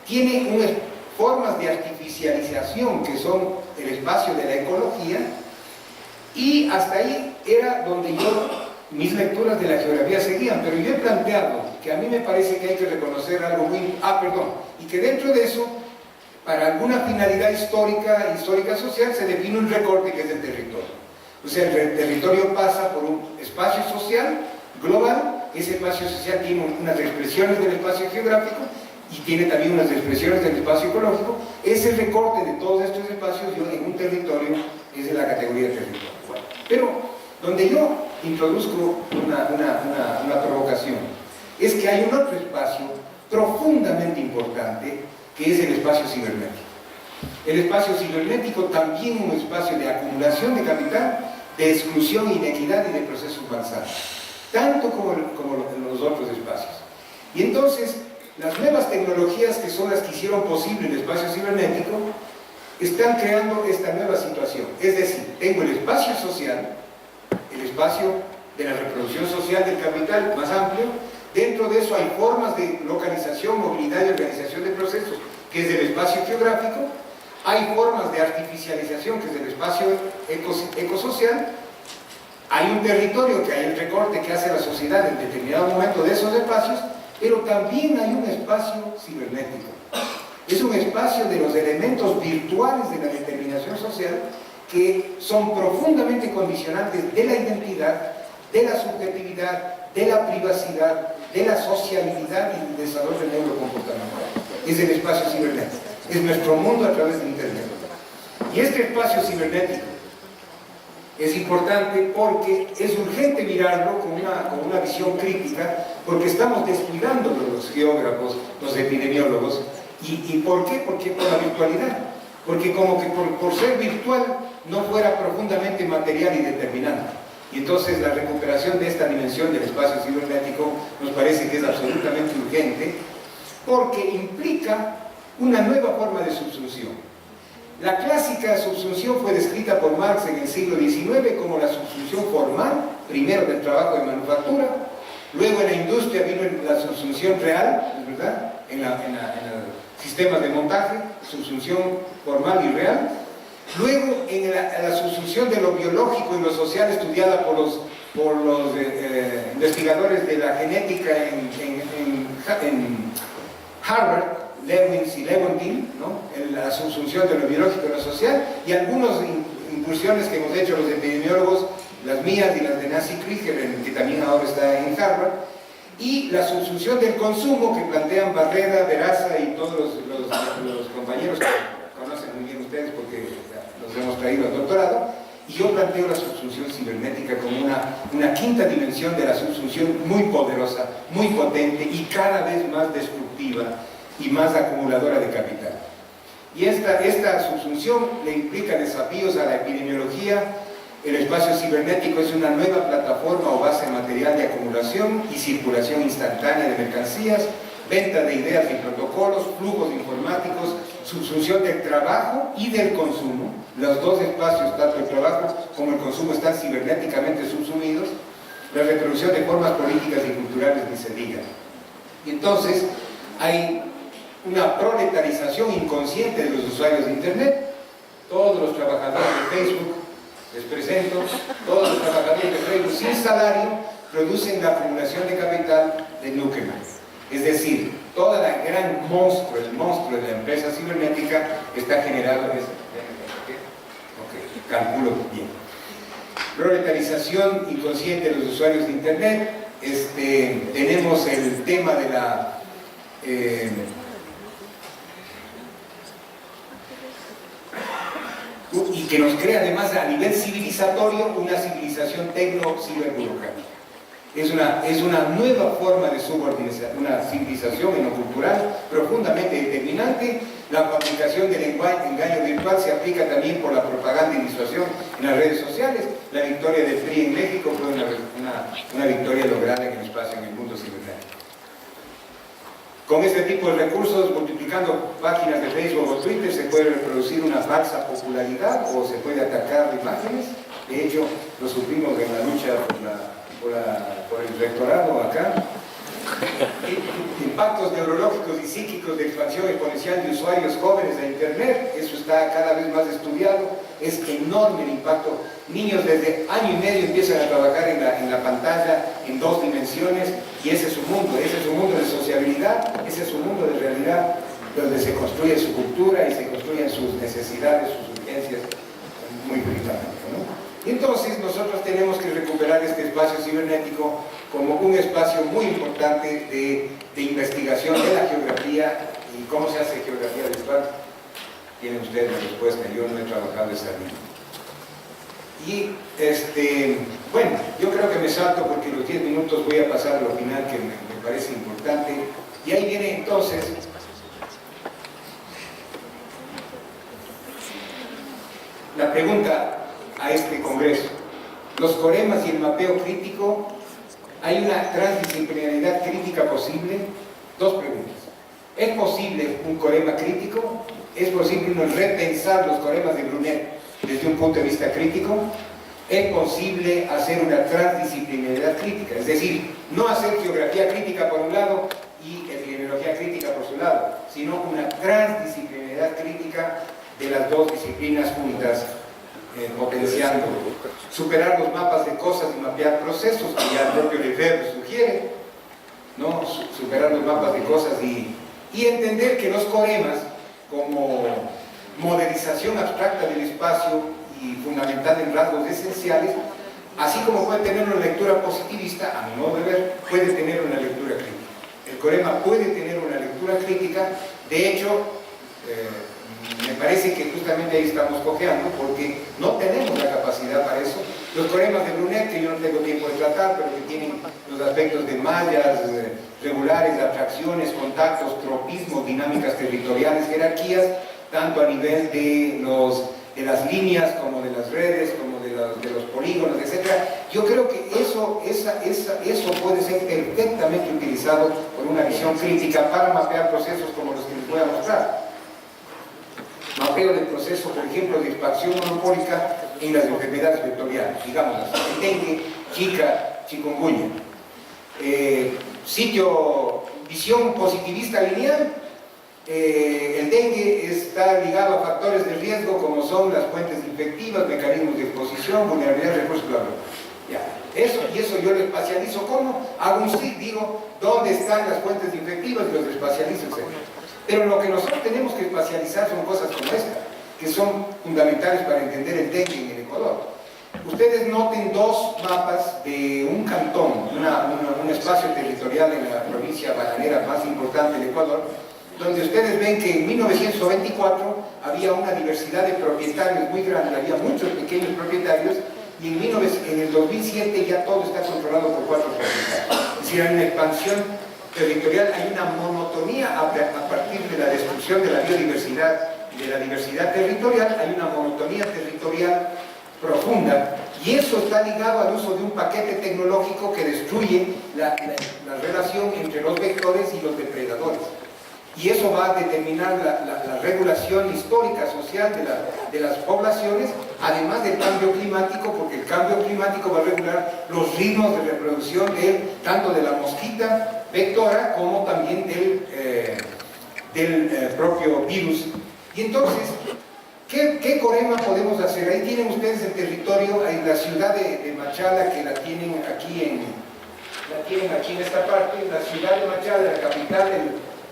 tiene unas formas de artificialización que son el espacio de la ecología, y hasta ahí era donde mis lecturas de la geografía seguían, pero yo he planteado que a mí me parece que hay que reconocer algo y que dentro de eso, para alguna finalidad histórica social, se define un recorte que es el territorio. O sea, el territorio pasa por un espacio social global. Ese espacio social tiene unas expresiones del espacio geográfico y tiene también unas expresiones del espacio ecológico. Ese recorte de todos estos espacios en un territorio es de la categoría de territorio. Pero donde yo introduzco una provocación es que hay un otro espacio profundamente importante, que es el espacio cibernético. El espacio cibernético también es un espacio de acumulación de capital, de exclusión, inequidad y de procesos malsanos, tanto como los otros espacios. Y entonces, las nuevas tecnologías, que son las que hicieron posible el espacio cibernético, están creando esta nueva situación. Es decir, tengo el espacio social, el espacio de la reproducción social del capital más amplio. Dentro de eso hay formas de localización, movilidad y organización de procesos, que es del espacio geográfico. Hay formas de artificialización, que es del espacio ecosocial. Hay un territorio, que hay el recorte que hace la sociedad en determinado momento de esos espacios, pero también hay un espacio cibernético. Es un espacio de los elementos virtuales de la determinación social, que son profundamente condicionantes de la identidad, de la subjetividad, de la privacidad, de la sociabilidad y del desarrollo neurocomportamental. Es el espacio cibernético, es nuestro mundo a través de Internet. Y este espacio cibernético es importante porque es urgente mirarlo con una visión crítica, porque estamos descuidando los geógrafos, los epidemiólogos. ¿Y por qué? Porque por la virtualidad. Porque como que por ser virtual no fuera profundamente material y determinante. Y entonces la recuperación de esta dimensión del espacio cibernético nos parece que es absolutamente urgente, porque implica una nueva forma de subsunción. La clásica subsunción fue descrita por Marx en el siglo XIX como la subsunción formal, primero del trabajo de manufactura, luego en la industria vino la subsunción real, ¿verdad? En los sistemas de montaje, subsunción formal y real. Luego en la subsunción de lo biológico y lo social, estudiada por los investigadores de la genética en Harvard, Lewins y Lewontin, ¿no? En la subsunción de lo biológico y lo social, y algunas incursiones que hemos hecho los epidemiólogos, las mías y las de Nancy Krieger, que también ahora está en Harvard, y la subsunción del consumo que plantean Barreda, Veraza y todos los compañeros que conocen muy bien ustedes porque los hemos traído al doctorado. Y yo planteo la subsunción cibernética como una quinta dimensión de la subsunción muy poderosa, muy potente y cada vez más destructiva y más acumuladora de capital. Y esta subsunción le implica desafíos a la epidemiología. El espacio cibernético es una nueva plataforma o base material de acumulación y circulación instantánea de mercancías, venta de ideas y protocolos, flujos informáticos, subsunción del trabajo y del consumo. Los dos espacios, tanto el trabajo como el consumo, están cibernéticamente subsumidos. La reproducción de formas políticas y culturales ni se diga. Y entonces hay una proletarización inconsciente de los usuarios de Internet. todos los trabajadores de Facebook, les presento, todos los trabajadores de Facebook sin salario producen la acumulación de capital de Nucleman. Es decir, toda la gran monstruo, el monstruo de la empresa cibernética está generado en ese. Ok, calculo bien. Proletarización inconsciente de los usuarios de Internet. Tenemos el tema de la y que nos crea además a nivel civilizatorio una civilización tecno-ciberburocrática. Es una nueva forma de subordinación, una civilización enocultural profundamente determinante. La fabricación del engaño virtual se aplica también por la propaganda y disuasión en las redes sociales. La victoria del PRI en México fue una victoria lograda en el espacio, en el mundo cibernético. Con este tipo de recursos, multiplicando páginas de Facebook o Twitter, se puede reproducir una falsa popularidad o se puede atacar imágenes. De hecho, lo supimos en la lucha por el rectorado acá. Impactos neurológicos y psíquicos de expansión exponencial de usuarios jóvenes de Internet, eso está cada vez más estudiado, es enorme el impacto. Niños desde año y medio empiezan a trabajar en la pantalla en 2 dimensiones y ese es su mundo de sociabilidad, ese es su mundo de realidad, donde se construye su cultura y se construyen sus necesidades, sus urgencias muy bruscamente, ¿no? Entonces nosotros tenemos que recuperar este espacio cibernético como un espacio muy importante de investigación de la geografía. ¿Y cómo se hace geografía virtual? Tienen ustedes la respuesta, yo no he trabajado esa línea. Y bueno, yo creo que me salto porque en los 10 minutos voy a pasar a lo final que me parece importante. Y ahí viene entonces la pregunta a este congreso. Los coremas y el mapeo crítico, ¿hay una transdisciplinaridad crítica posible? 2 preguntas. ¿Es posible un corema crítico? ¿Es posible uno repensar los coremas de Brunet desde un punto de vista crítico? ¿Es posible hacer una transdisciplinaridad crítica? Es decir, no hacer geografía crítica por un lado y epidemiología crítica por su lado, sino una transdisciplinaridad crítica de las 2 disciplinas juntas, potenciando, superar los mapas de cosas y mapear procesos, que ya el propio Lefebvre sugiere, ¿no? Superar los mapas de cosas y entender que los coremas, como modelización abstracta del espacio y fundamental en rasgos esenciales, así como puede tener una lectura positivista, a mi modo de ver, puede tener una lectura crítica. El corema puede tener una lectura crítica, de hecho, me parece que justamente ahí estamos cojeando porque no tenemos la capacidad para eso. Los coremas de Brunet, que yo no tengo tiempo de tratar, pero que tienen los aspectos de mallas regulares, atracciones, contactos, tropismos, dinámicas territoriales, jerarquías, tanto a nivel de las líneas como de las redes, como de los polígonos, etc. Yo creo que eso puede ser perfectamente utilizado por una visión crítica para mapear procesos como los que les voy a mostrar. Mapeo del proceso, por ejemplo, de expansión monopólica en las enfermedades vectoriales, digamos así, el dengue, Zika, chikungunya. Visión positivista lineal, el dengue está ligado a factores de riesgo como son las fuentes infectivas, mecanismos de exposición, vulnerabilidad de recursos, bla, bla, bla. Eso yo lo espacializo. ¿Cómo? Hago un SIG, digo dónde están las fuentes infectivas y los espacializo, etc. Pero lo que nosotros tenemos que espacializar son cosas como esta, que son fundamentales para entender el dengue en el Ecuador. Ustedes noten 2 mapas de un cantón, un espacio territorial en la provincia bananera más importante del Ecuador, donde ustedes ven que en 1924 había una diversidad de propietarios muy grande, había muchos pequeños propietarios, y en el 2007 ya todo está controlado por 4 propietarios. Es decir, hay una expansión territorial, hay una monotonía a partir de la destrucción de la biodiversidad y de la diversidad territorial, hay una monotonía territorial profunda, y eso está ligado al uso de un paquete tecnológico que destruye la relación entre los vectores y los depredadores. Y eso va a determinar la regulación histórica, social de las poblaciones, además del cambio climático, porque el cambio climático va a regular los ritmos de reproducción tanto de la mosquita vectora como también del propio virus. Y entonces, ¿Qué corema podemos hacer? Ahí tienen ustedes el territorio, en la ciudad de Machala, que la tienen aquí en esta parte, la ciudad de Machala,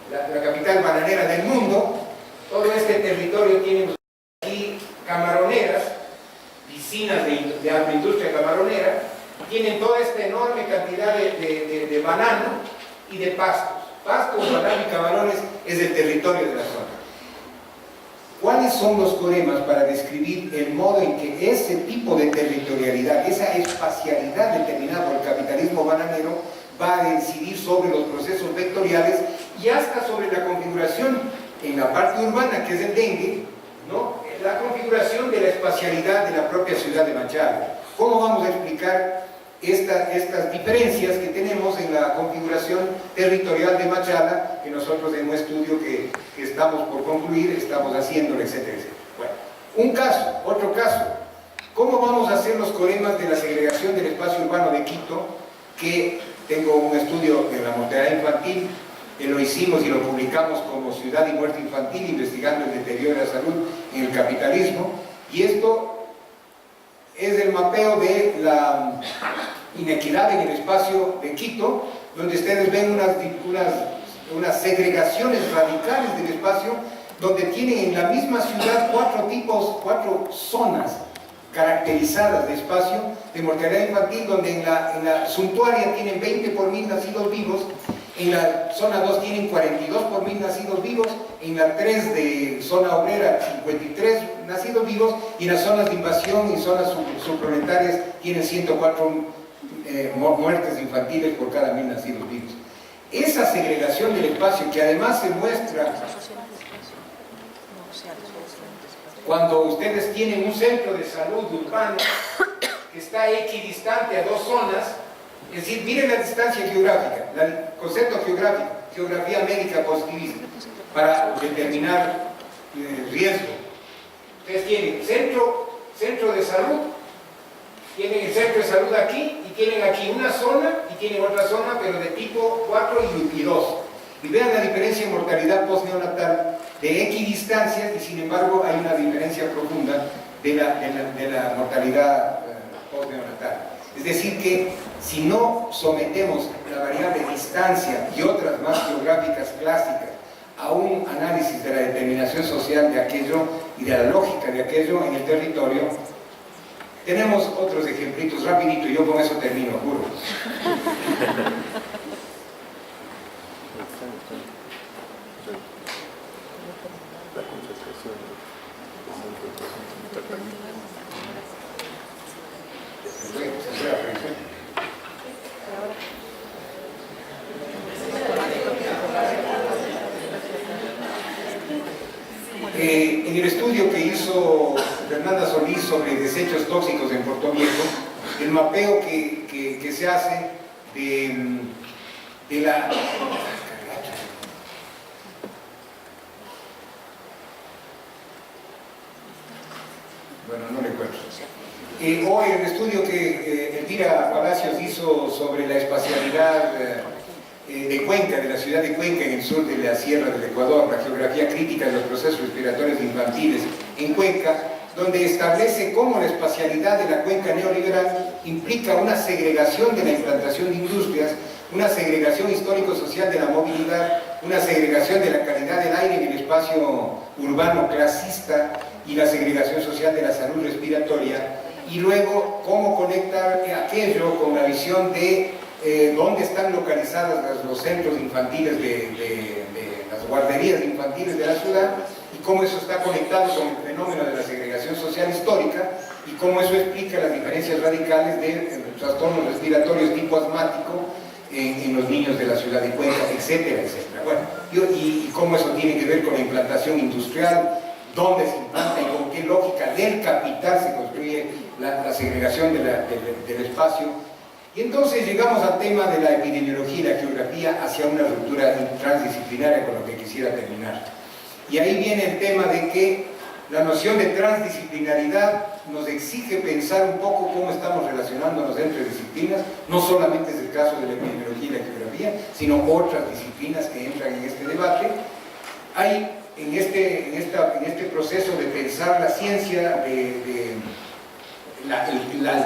la capital bananera del mundo. Todo este territorio tiene aquí camaroneras, piscinas de agroindustria camaronera, tienen toda esta enorme cantidad de banano y de pastos. Pastos, banano y camarones es el territorio de la zona. ¿Cuáles son los coremas para describir el modo en que ese tipo de territorialidad, esa espacialidad determinada por el capitalismo bananero, va a incidir sobre los procesos vectoriales y hasta sobre la configuración en la parte urbana, que es el dengue, ¿no? La configuración de la espacialidad de la propia ciudad de Machala? ¿Cómo vamos a explicar estas diferencias que tenemos en la configuración territorial de Machala, que nosotros en un estudio que estamos por concluir, estamos haciéndolo, etcétera, etcétera? Bueno, un caso, otro caso. ¿Cómo vamos a hacer los coremas de la segregación del espacio urbano de Quito? Que tengo un estudio en la mortalidad infantil, que lo hicimos y lo publicamos como Ciudad y Muerte Infantil, investigando el deterioro de la salud en el capitalismo, y esto es el mapeo de la inequidad en el espacio de Quito, donde ustedes ven unas segregaciones radicales del espacio, donde tienen en la misma ciudad cuatro zonas caracterizadas de espacio de mortalidad infantil, donde en la suntuaria tienen 20 por 1000 nacidos vivos, en la zona 2 tienen 42 por 1000 nacidos vivos, en la 3 de zona obrera 53 nacidos vivos, y en las zonas de invasión y zonas subplanetarias tienen 104 muertes infantiles por cada 1000 nacidos vivos. Esa segregación del espacio, que además se muestra cuando ustedes tienen un centro de salud urbano que está equidistante a dos zonas, es decir, miren la distancia geográfica, el concepto geográfico, geografía médica positivista, para determinar riesgo. Ustedes tienen centro de salud, tienen el centro de salud aquí, y tienen aquí una zona, y tienen otra zona, pero de tipo 4 y 2. Y vean la diferencia en mortalidad postneonatal de equidistancia, y sin embargo hay una diferencia profunda de la mortalidad postneonatal. Es decir que si no sometemos la variable distancia y otras más geográficas clásicas a un análisis de la determinación social de aquello y de la lógica de aquello en el territorio, tenemos otros ejemplitos rapidito, y yo con eso termino, juro. En el estudio que hizo Fernanda Solís sobre desechos tóxicos en Puerto Viejo, el mapeo que se hace de la... Bueno, no recuerdo. Hoy el estudio que Elvira Palacios hizo sobre la espacialidad de Cuenca, de la ciudad de Cuenca en el sur de la Sierra del Ecuador, la geografía crítica de los procesos respiratorios infantiles en Cuenca, donde establece cómo la espacialidad de la cuenca neoliberal implica una segregación de la implantación de industrias, una segregación histórico-social de la movilidad, una segregación de la calidad del aire en el espacio urbano clasista y la segregación social de la salud respiratoria, y luego cómo conectar aquello con la visión de dónde están localizadas los centros infantiles de las guarderías infantiles de la ciudad, y cómo eso está conectado con el fenómeno de la segregación social histórica, y cómo eso explica las diferencias radicales de trastornos respiratorios tipo asmático en los niños de la ciudad de Cuenca, etcétera, etcétera. Bueno, y cómo eso tiene que ver con la implantación industrial, dónde se implanta y con qué lógica del capital se construye la segregación del espacio. Y entonces llegamos al tema de la epidemiología y la geografía hacia una ruptura transdisciplinaria, con lo que quisiera terminar. Y ahí viene el tema de que la noción de transdisciplinaridad nos exige pensar un poco cómo estamos relacionándonos entre disciplinas. No solamente es el caso de la epidemiología y la geografía, sino otras disciplinas que entran en este debate. Hay en este proceso de pensar la ciencia, el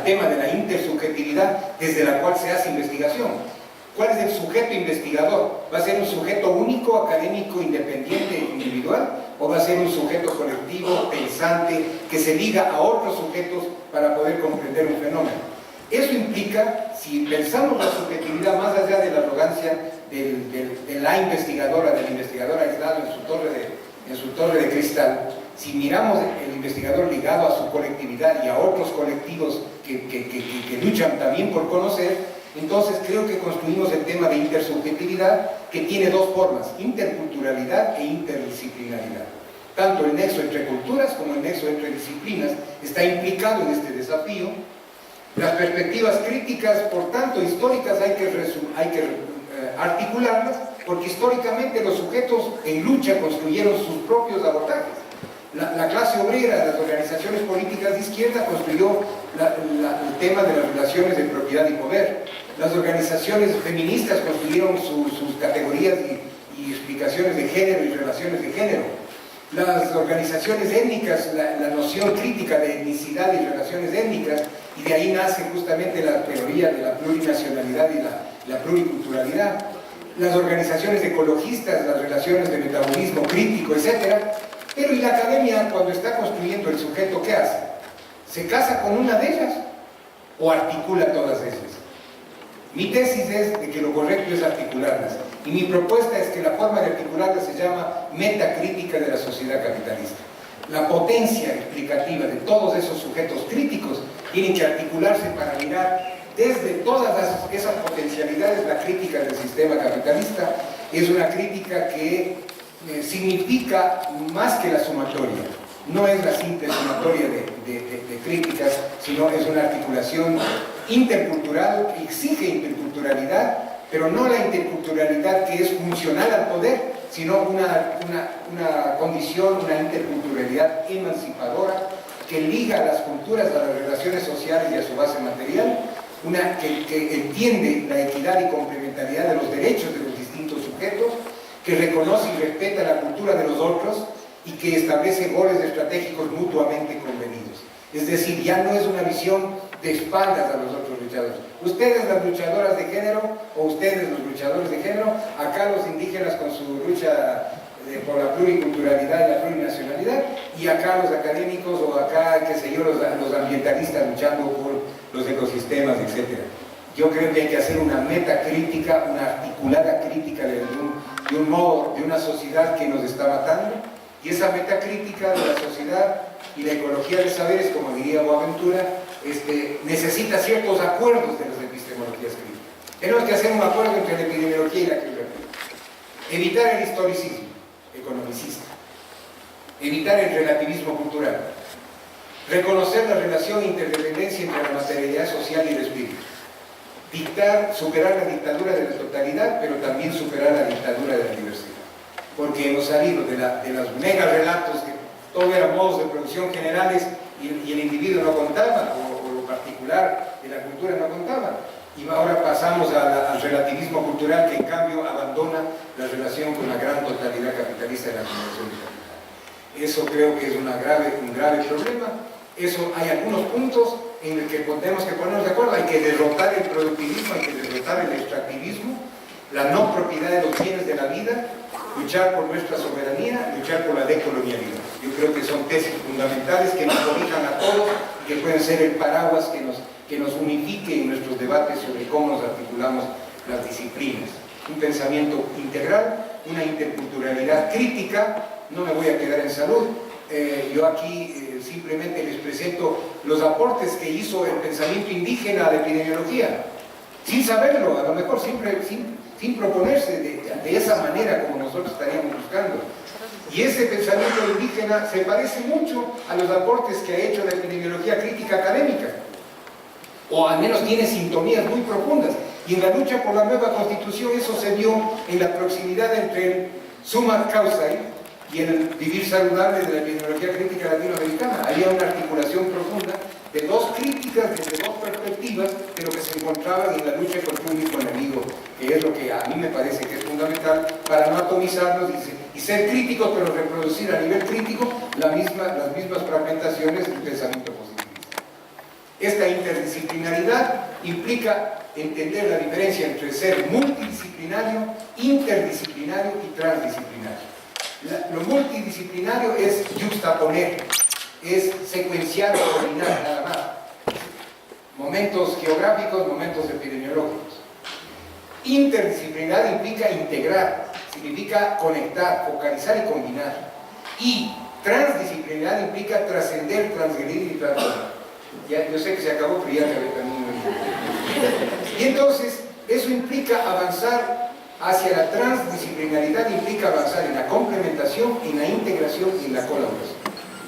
tema de la intersubjetividad desde la cual se hace investigación. ¿Cuál es el sujeto investigador? ¿Va a ser un sujeto único, académico, independiente, individual? ¿O va a ser un sujeto colectivo, pensante, que se liga a otros sujetos para poder comprender un fenómeno? Eso implica, si pensamos la subjetividad más allá de la arrogancia de la investigadora, del investigador aislado en su torre de cristal, si miramos el investigador ligado a su colectividad y a otros colectivos que luchan también por conocer, entonces creo que construimos el tema de intersubjetividad, que tiene dos formas: interculturalidad e interdisciplinaridad. Tanto el nexo entre culturas como el nexo entre disciplinas está implicado en este desafío. Las perspectivas críticas, por tanto, históricas, hay que articularlas, porque históricamente los sujetos en lucha construyeron sus propios abordajes. La clase obrera, las organizaciones políticas de izquierda construyó el tema de las relaciones de propiedad y poder. Las organizaciones feministas construyeron sus categorías y explicaciones de género y relaciones de género. Las organizaciones étnicas, la noción crítica de etnicidad y relaciones étnicas, y de ahí nace justamente la teoría de la plurinacionalidad y la pluriculturalidad. Las organizaciones ecologistas, las relaciones de metabolismo crítico, etc. Pero ¿y la academia, cuando está construyendo el sujeto, qué hace? ¿Se casa con una de ellas o articula todas ellas? Mi tesis es de que lo correcto es articularlas, y mi propuesta es que la forma de articularlas se llama metacrítica de la sociedad capitalista. La potencia explicativa de todos esos sujetos críticos tienen que articularse para mirar desde todas esas potencialidades. La crítica del sistema capitalista es una crítica que significa más que la sumatoria. No es la simple sumatoria de críticas, sino es una articulación intercultural que exige interculturalidad, pero no la interculturalidad que es funcional al poder, sino una condición, una interculturalidad emancipadora que liga a las culturas, a las relaciones sociales y a su base material, que entiende la equidad y complementariedad de los derechos de los distintos sujetos, que reconoce y respeta la cultura de los otros y que establece goles estratégicos mutuamente convenidos. Es decir, ya no es una visión de espaldas a los otros luchadores. Ustedes las luchadoras de género, o ustedes los luchadores de género, acá los indígenas con su lucha por la pluriculturalidad y la plurinacionalidad, y acá los académicos, o acá, qué sé yo, los ambientalistas luchando por los ecosistemas, etc. Yo creo que hay que hacer una metacrítica, una articulada crítica de un modo, de una sociedad que nos está matando, y esa metacrítica de la sociedad y la ecología de saberes, como diría Boaventura, necesita ciertos acuerdos de las epistemologías críticas. Tenemos que hacer un acuerdo entre la epidemiología y la criminología. Evitar el historicismo economicista, evitar el relativismo cultural, reconocer la relación e interdependencia entre la materialidad social y el espíritu, superar la dictadura de la totalidad, pero también superar la dictadura de la diversidad. Porque hemos salido de los mega relatos que todo eran modos de producción generales y el individuo no contaba, o lo particular de la cultura no contaba. Y ahora pasamos al relativismo cultural, que en cambio abandona la relación con la gran totalidad capitalista de la acumulación de capital. Eso creo que es un grave problema. Hay algunos puntos en los que tenemos que ponernos de acuerdo. Hay que derrotar el productivismo, hay que derrotar el extractivismo, la no propiedad de los bienes de la vida, luchar por nuestra soberanía, luchar por la decolonialidad. Yo creo que son tesis fundamentales que nos codifican a todos y que pueden ser el paraguas que nos unifique en nuestros debates sobre cómo nos articulamos las disciplinas. Un pensamiento integral, una interculturalidad crítica. No me voy a quedar en salud. Yo aquí simplemente les presento los aportes que hizo el pensamiento indígena a la epidemiología, sin saberlo, a lo mejor sin proponerse de esa manera como nosotros estaríamos buscando. Y ese pensamiento indígena se parece mucho a los aportes que ha hecho la epidemiología crítica académica, o al menos tiene sintonías muy profundas. Y en la lucha por la nueva constitución eso se vio en la proximidad entre el summa causa y el vivir saludable de la epidemiología crítica latinoamericana. Había una articulación profunda de dos críticas, desde dos perspectivas, de lo que se encontraba en la lucha contra un único enemigo, que es lo que a mí me parece que es fundamental. fundamental para no atomizarnos y ser críticos, pero reproducir a nivel crítico las mismas fragmentaciones del pensamiento positivista. Esta interdisciplinaridad implica entender la diferencia entre ser multidisciplinario, interdisciplinario y transdisciplinario. Lo multidisciplinario es juxtaponer, es secuenciar, coordinar, nada más. Momentos geográficos, momentos epidemiológicos. Interdisciplinar implica integrar, significa conectar, focalizar y combinar. Y transdisciplinar implica trascender, transgredir y transformar. Ya, yo sé que se acabó, pero ya acabé también. Y entonces, eso implica avanzar hacia la transdisciplinaridad, implica avanzar en la complementación, en la integración y en la colaboración.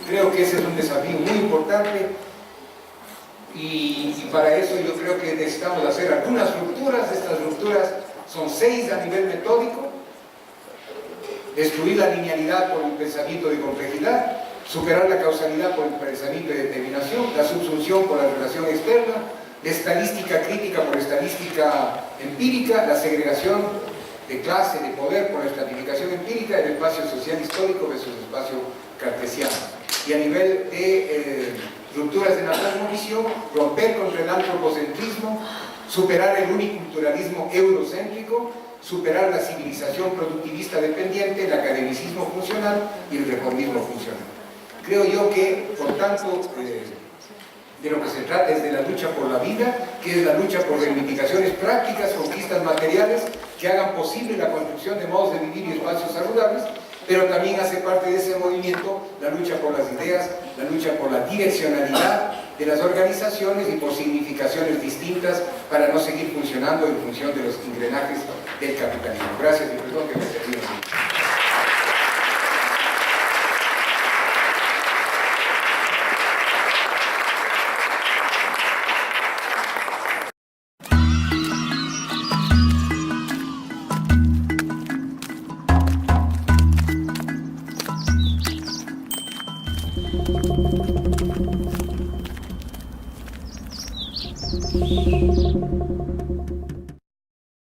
Creo que ese es un desafío muy importante. Y para eso yo creo que necesitamos hacer algunas rupturas. Estas rupturas son 6 a nivel metódico: destruir la linealidad por el pensamiento de complejidad, superar la causalidad por el pensamiento de determinación, la subsunción por la relación externa, la estadística crítica por estadística empírica, la segregación de clase, de poder por la estratificación empírica, el espacio social histórico versus el espacio cartesiano. Y a nivel de rupturas de la cosmovisión, romper contra el antropocentrismo, superar el uniculturalismo eurocéntrico, superar la civilización productivista dependiente, el academicismo funcional y el reformismo funcional. Creo yo que, por tanto, de lo que se trata es de la lucha por la vida, que es la lucha por reivindicaciones prácticas, conquistas materiales, que hagan posible la construcción de modos de vivir y espacios saludables, pero también hace parte de ese movimiento la lucha por las ideas, la lucha por la direccionalidad de las organizaciones y por significaciones distintas para no seguir funcionando en función de los engranajes del capitalismo. Gracias y perdón que me serví mucho. Thank you.